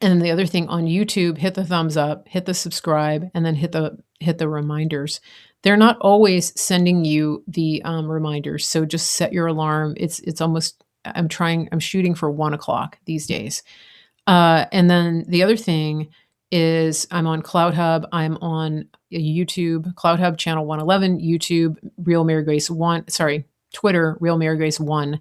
other thing on YouTube, hit the thumbs up, hit the subscribe, and then hit the reminders. They're not always sending you the reminders, so just set your alarm. It's almost, I'm shooting for 1:00 these days. And then the other thing is I'm on CloutHub. I'm on YouTube, CloutHub channel 111, YouTube, Real Mary Grace 1, Twitter, Real Mary Grace 1,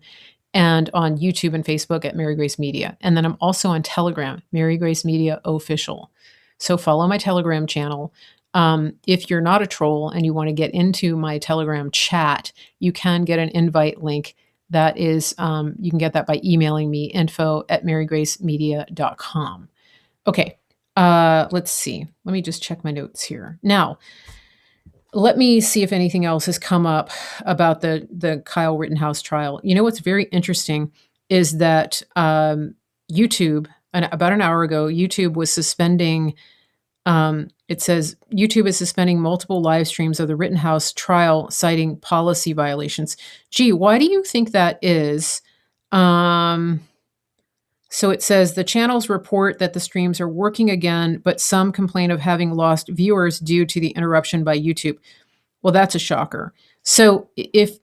and on YouTube and Facebook at Mary Grace Media. And then I'm also on Telegram, Mary Grace Media Official. So follow my Telegram channel. If you're not a troll and you want to get into my Telegram chat, you can get an invite link. That is, you can get that by emailing me, info@marygracemedia.com. Okay. Let's see. Let me just check my notes here. Now, let me see if anything else has come up about the Kyle Rittenhouse trial. What's very interesting is that YouTube, about an hour ago, YouTube was suspending, it says YouTube is suspending multiple live streams of the Rittenhouse trial, citing policy violations. Gee, why do you think that is? So it says the channels report that the streams are working again, but some complain of having lost viewers due to the interruption by YouTube. Well, that's a shocker. So if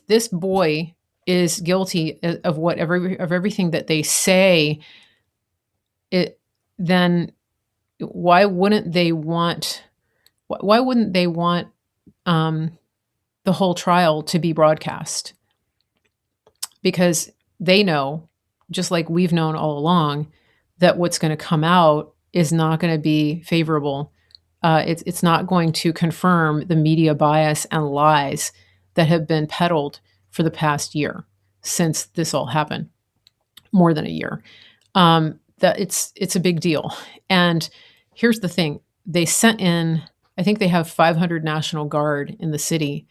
this boy is guilty of everything that they say, then why wouldn't they want why wouldn't they want um, the whole trial to be broadcast? Because they know, just like we've known all along, that what's going to come out is not going to be favorable. It's not going to confirm the media bias and lies that have been peddled for the past year since this all happened, more than a year. That it's a big deal. And here's the thing: they sent in, I think they have 500 National Guard in the city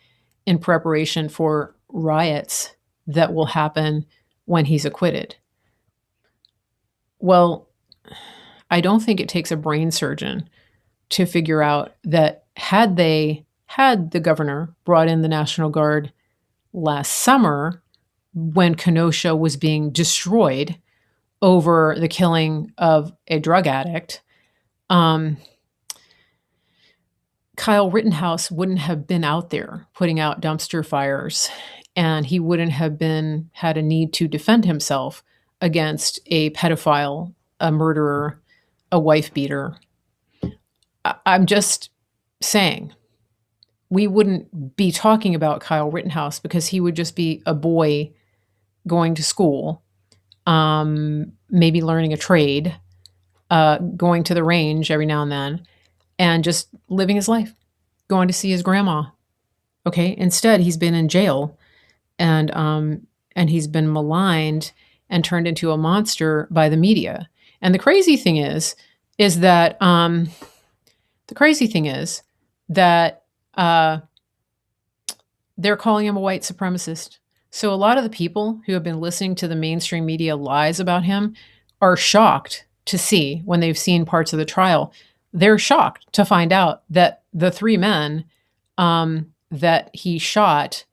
in preparation for riots that will happen when he's acquitted. Well, I don't think it takes a brain surgeon to figure out that had the governor brought in the National Guard last summer when Kenosha was being destroyed over the killing of a drug addict, Kyle Rittenhouse wouldn't have been out there putting out dumpster fires, and he wouldn't have had a need to defend himself against a pedophile, a murderer, a wife beater. I'm just saying, we wouldn't be talking about Kyle Rittenhouse because he would just be a boy going to school, maybe learning a trade, going to the range every now and then, and just living his life, going to see his grandma. Okay. Instead, he's been in jail, and he's been maligned and turned into a monster by the media. And the crazy thing is that they're calling him a white supremacist. So a lot of the people who have been listening to the mainstream media lies about him are shocked to see, when they've seen parts of the trial, they're shocked to find out that the three men that he shot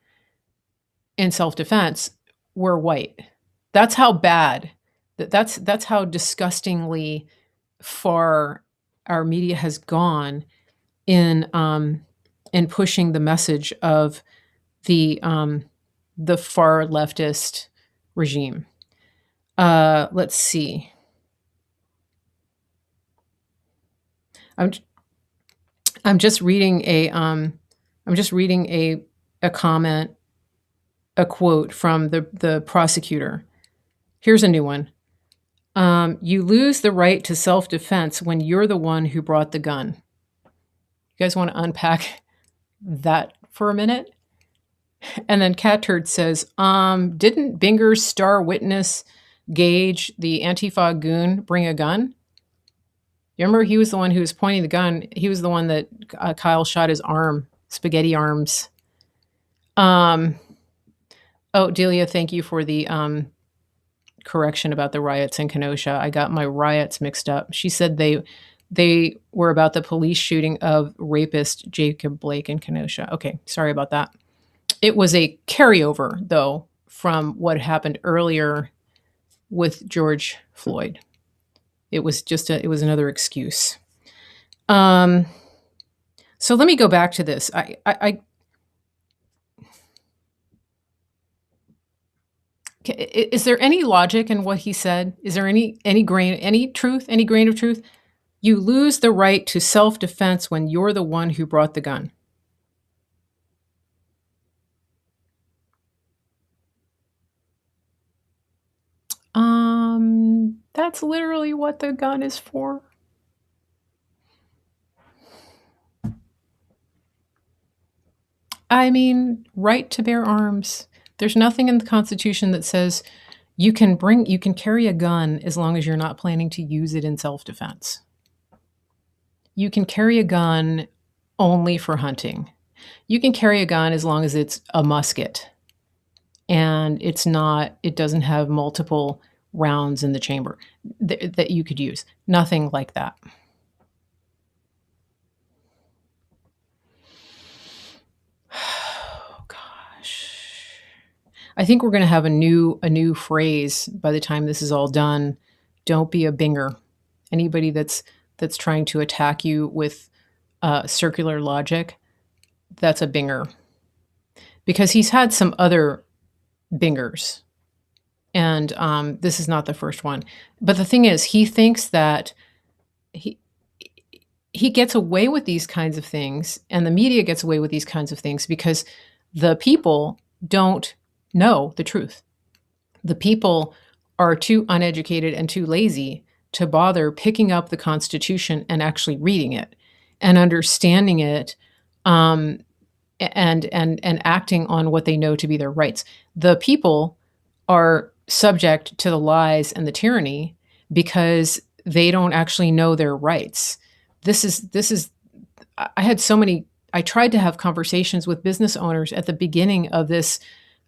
in self-defense were white. That's how bad, that's how disgustingly far our media has gone in pushing the message of the far leftist regime. Let's see. I'm just reading a comment, a quote from the prosecutor. Here's a new one. You lose the right to self-defense when you're the one who brought the gun. You guys want to unpack that for a minute? And then Cat Turd says, didn't Binger's star witness Gage, the Antifa goon, bring a gun? You remember he was the one who was pointing the gun. He was the one that Kyle shot his arm, spaghetti arms. Oh, Delia, thank you for the correction about the riots in Kenosha. I got my riots mixed up. She said they were about the police shooting of rapist Jacob Blake in Kenosha. Okay, sorry about that. It was a carryover, though, from what happened earlier with George Floyd. It was another excuse. So let me go back to this. Is there any logic in what he said? Is there any grain of truth? You lose the right to self-defense when you're the one who brought the gun. That's literally what the gun is for. I mean, right to bear arms. There's nothing in the Constitution that says you can carry a gun as long as you're not planning to use it in self-defense. You can carry a gun only for hunting. You can carry a gun as long as it's a musket and it doesn't have multiple rounds in the chamber that you could use. Nothing like that. Oh gosh. I think we're going to have a new phrase by the time this is all done. Don't be a binger. Anybody that's trying to attack you with circular logic, that's a binger. Because he's had some other bingers. And this is not the first one. But the thing is, he thinks that he gets away with these kinds of things, and the media gets away with these kinds of things because the people don't know the truth. The people are too uneducated and too lazy to bother picking up the Constitution and actually reading it and understanding it, um, and acting on what they know to be their rights. The people are subject to the lies and the tyranny because they don't actually know their rights. This is I had so many I tried to have conversations with business owners at the beginning of this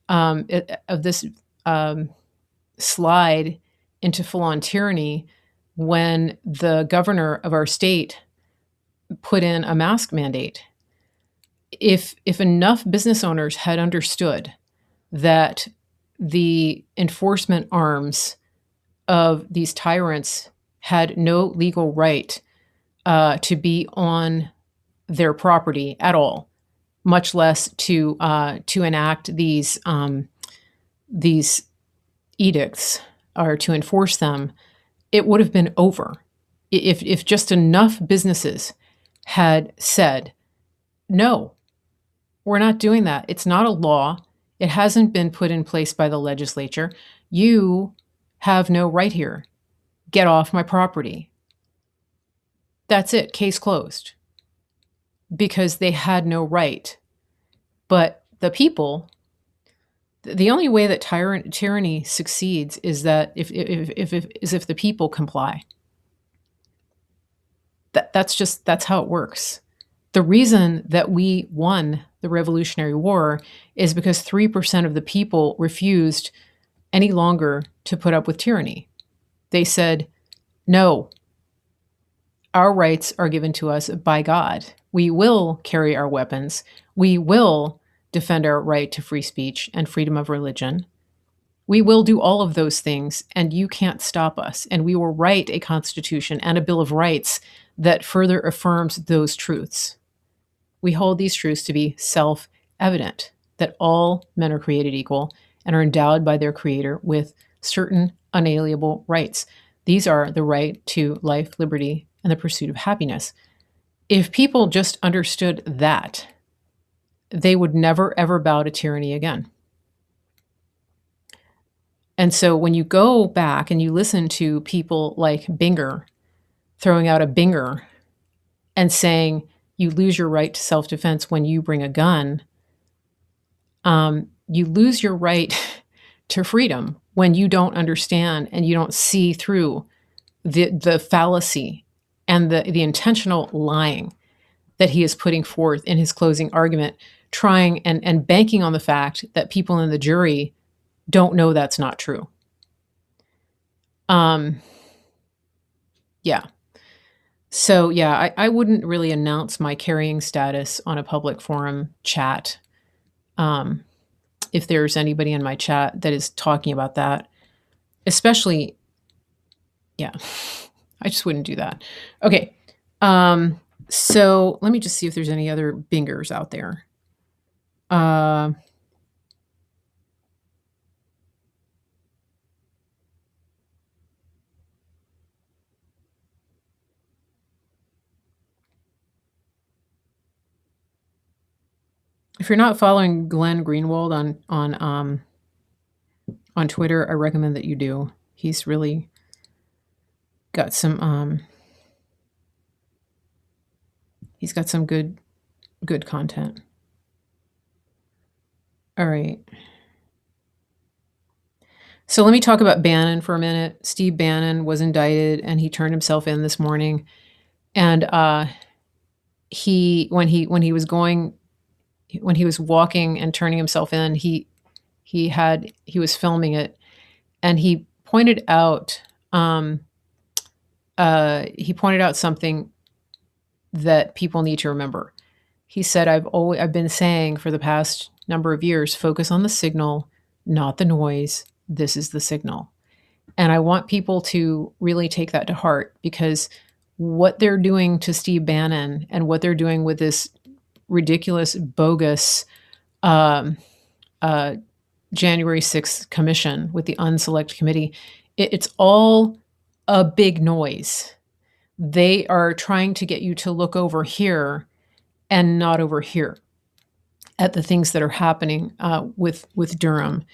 of this um, slide into full-on tyranny when the governor of our state put in a mask mandate. If enough business owners had understood that the enforcement arms of these tyrants had no legal right to be on their property at all, much less to enact these edicts or to enforce them, it would have been over. If just enough businesses had said, no, we're not doing that. It's not a law. It hasn't been put in place by the legislature. You have no right here. Get off my property. That's it. Case closed. Because they had no right. But the people, the only way that tyranny succeeds is that if the people comply. That's how it works. The reason that we won the Revolutionary War is because 3% of the people refused any longer to put up with tyranny. They said, no, our rights are given to us by God. We will carry our weapons. We will defend our right to free speech and freedom of religion. We will do all of those things, and you can't stop us. And we will write a constitution and a Bill of Rights that further affirms those truths. We hold these truths to be self-evident, that all men are created equal and are endowed by their Creator with certain unalienable rights. These are the right to life, liberty, and the pursuit of happiness. If people just understood that, they would never, ever bow to tyranny again. And so when you go back and you listen to people like Binger throwing out a binger and saying you lose your right to self-defense when you bring a gun, you lose your right to freedom when you don't understand and you don't see through the fallacy and the intentional lying that he is putting forth in his closing argument, trying and banking on the fact that people in the jury don't know that's not true. Yeah. So yeah, I wouldn't really announce my carrying status on a public forum chat. If there's anybody in my chat that is talking about that, especially, yeah, I just wouldn't do that. Okay. So let me just see if there's any other bingers out there. If you're not following Glenn Greenwald on Twitter, I recommend that you do. He's really got some he's got some good content. All right. So let me talk about Bannon for a minute. Steve Bannon was indicted and he turned himself in this morning. And when he was walking and turning himself in, he was filming it, and he pointed out something that people need to remember. He said, I've been saying for the past number of years, focus on the signal, not the noise. This is the signal. And I want people to really take that to heart, because what they're doing to Steve Bannon and what they're doing with this ridiculous, bogus January 6th commission with the Unselect Committee, it's all a big noise. They are trying to get you to look over here and not over here at the things that are happening with Durham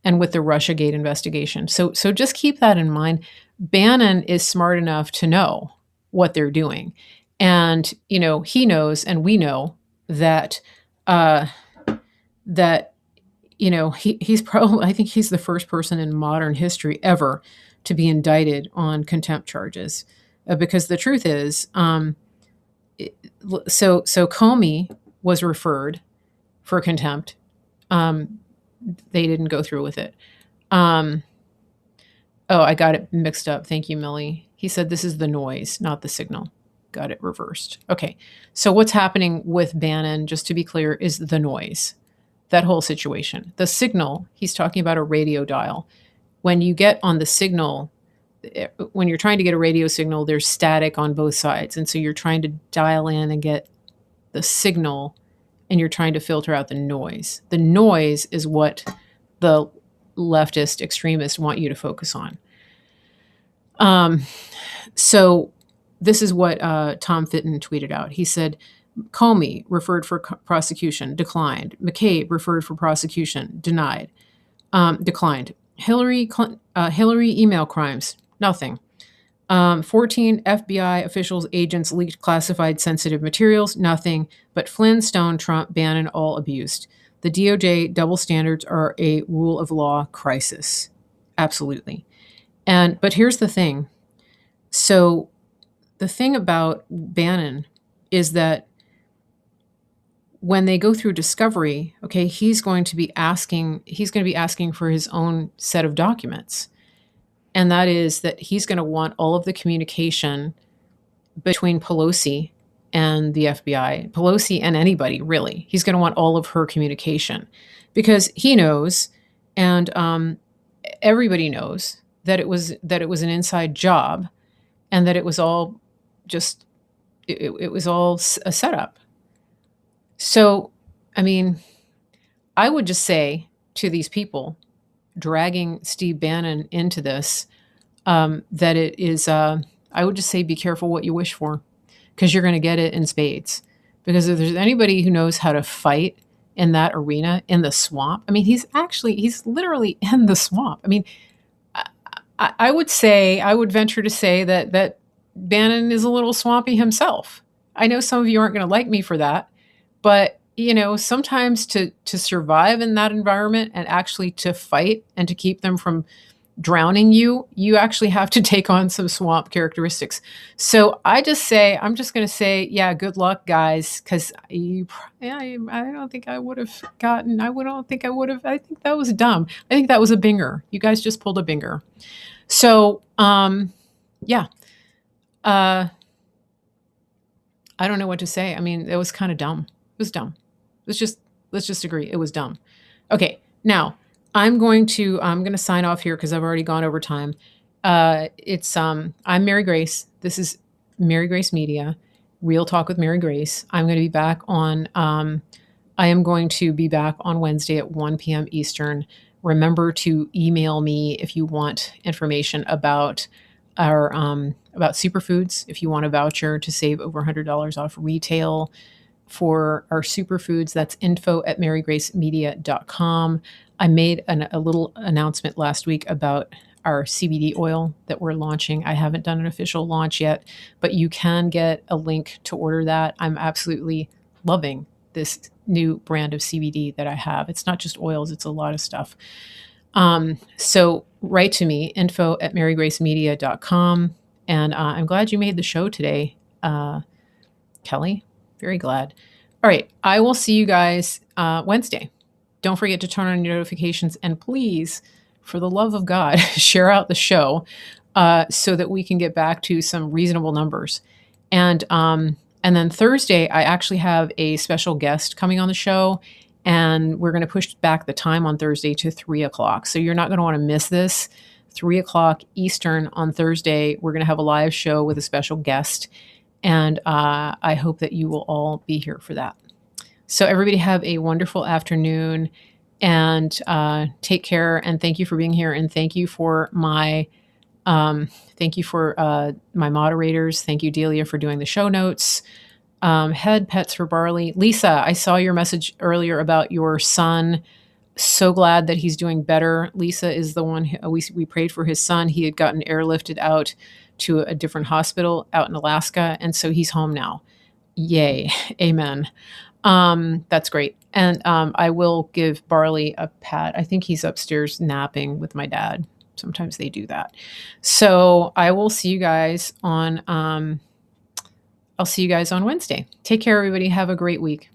and with the RussiaGate investigation. So just keep that in mind. Bannon is smart enough to know what they're doing, and he knows, and we know that uh, that he's probably, I think he's the first person in modern history ever to be indicted on contempt charges, because the truth is, so Comey was referred for contempt. They didn't go through with it. Oh, I got it mixed up. Thank you, Millie. He said this is the noise, not the signal. Got it reversed. Okay. So what's happening with Bannon, just to be clear, is the noise, that whole situation. The signal, he's talking about a radio dial. When you get on the signal, when you're trying to get a radio signal, there's static on both sides. And so you're trying to dial in and get the signal, and you're trying to filter out the noise. The noise is what the leftist extremists want you to focus on. So this is what Tom Fitton tweeted out. He said, Comey referred for prosecution, declined. McCabe referred for prosecution, denied, declined. Hillary email crimes, nothing. 14 FBI officials, agents leaked classified sensitive materials, nothing. But Flynn, Stone, Trump, Bannon, all abused. The DOJ double standards are a rule of law crisis. Absolutely. But here's the thing. So the thing about Bannon is that when they go through discovery, okay, he's going to be asking for his own set of documents. And that is that he's going to want all of the communication between Pelosi and the FBI, Pelosi and anybody, really. He's going to want all of her communication, because he knows, and everybody knows, that it was an inside job, and that it was all just it was all a setup. So, I mean, I would just say to these people dragging Steve Bannon into this, that it is, I would just say, be careful what you wish for, because you're going to get it in spades. Because if there's anybody who knows how to fight in that arena, in the swamp, I mean, he's literally in the swamp. I mean, I would venture to say that Bannon is a little swampy himself. I know some of you aren't going to like me for that, but sometimes to survive in that environment and actually to fight and to keep them from drowning you actually have to take on some swamp characteristics. So I'm just going to say, yeah, good luck, guys, because I don't think I would have gotten, I think that was dumb. I think that was a binger. You guys just pulled a binger. So, yeah. I don't know what to say. I mean, it was kind of dumb. It was dumb. Let's just agree. It was dumb. Okay. Now I'm going to sign off here because I've already gone over time. I'm Mary Grace. This is Mary Grace Media, Real Talk with Mary Grace. I'm going to be back on, I am going to be back on Wednesday at 1 p.m. Eastern. Remember to email me if you want information about our, about superfoods. If you want a voucher to save over $100 off retail for our superfoods, that's info@marygracemedia.com. I made a little announcement last week about our CBD oil that we're launching. I haven't done an official launch yet, but you can get a link to order that. I'm absolutely loving this new brand of CBD that I have. It's not just oils, it's a lot of stuff. So write to me, info@marygracemedia.com. And I'm glad you made the show today, Kelly. Very glad. All right. I will see you guys Wednesday. Don't forget to turn on your notifications, and please, for the love of God, share out the show so that we can get back to some reasonable numbers. And then Thursday, I actually have a special guest coming on the show, and we're going to push back the time on Thursday to 3:00. So you're not going to want to miss this. 3:00 Eastern on Thursday, we're going to have a live show with a special guest. And I hope that you will all be here for that. So everybody have a wonderful afternoon, and take care. And thank you for being here. And thank you for my Thank you for my moderators. Thank you, Delia, for doing the show notes. Head Pets for Barley. Lisa, I saw your message earlier about your son. So glad that he's doing better. Lisa is the one we prayed for his son. He had gotten airlifted out to a different hospital out in Alaska, and so he's home now. Yay. Amen. That's great. And I will give Barley a pat. I think he's upstairs napping with my dad. Sometimes they do that. So I will see you guys on I'll see you guys on Wednesday. Take care, everybody. Have a great week.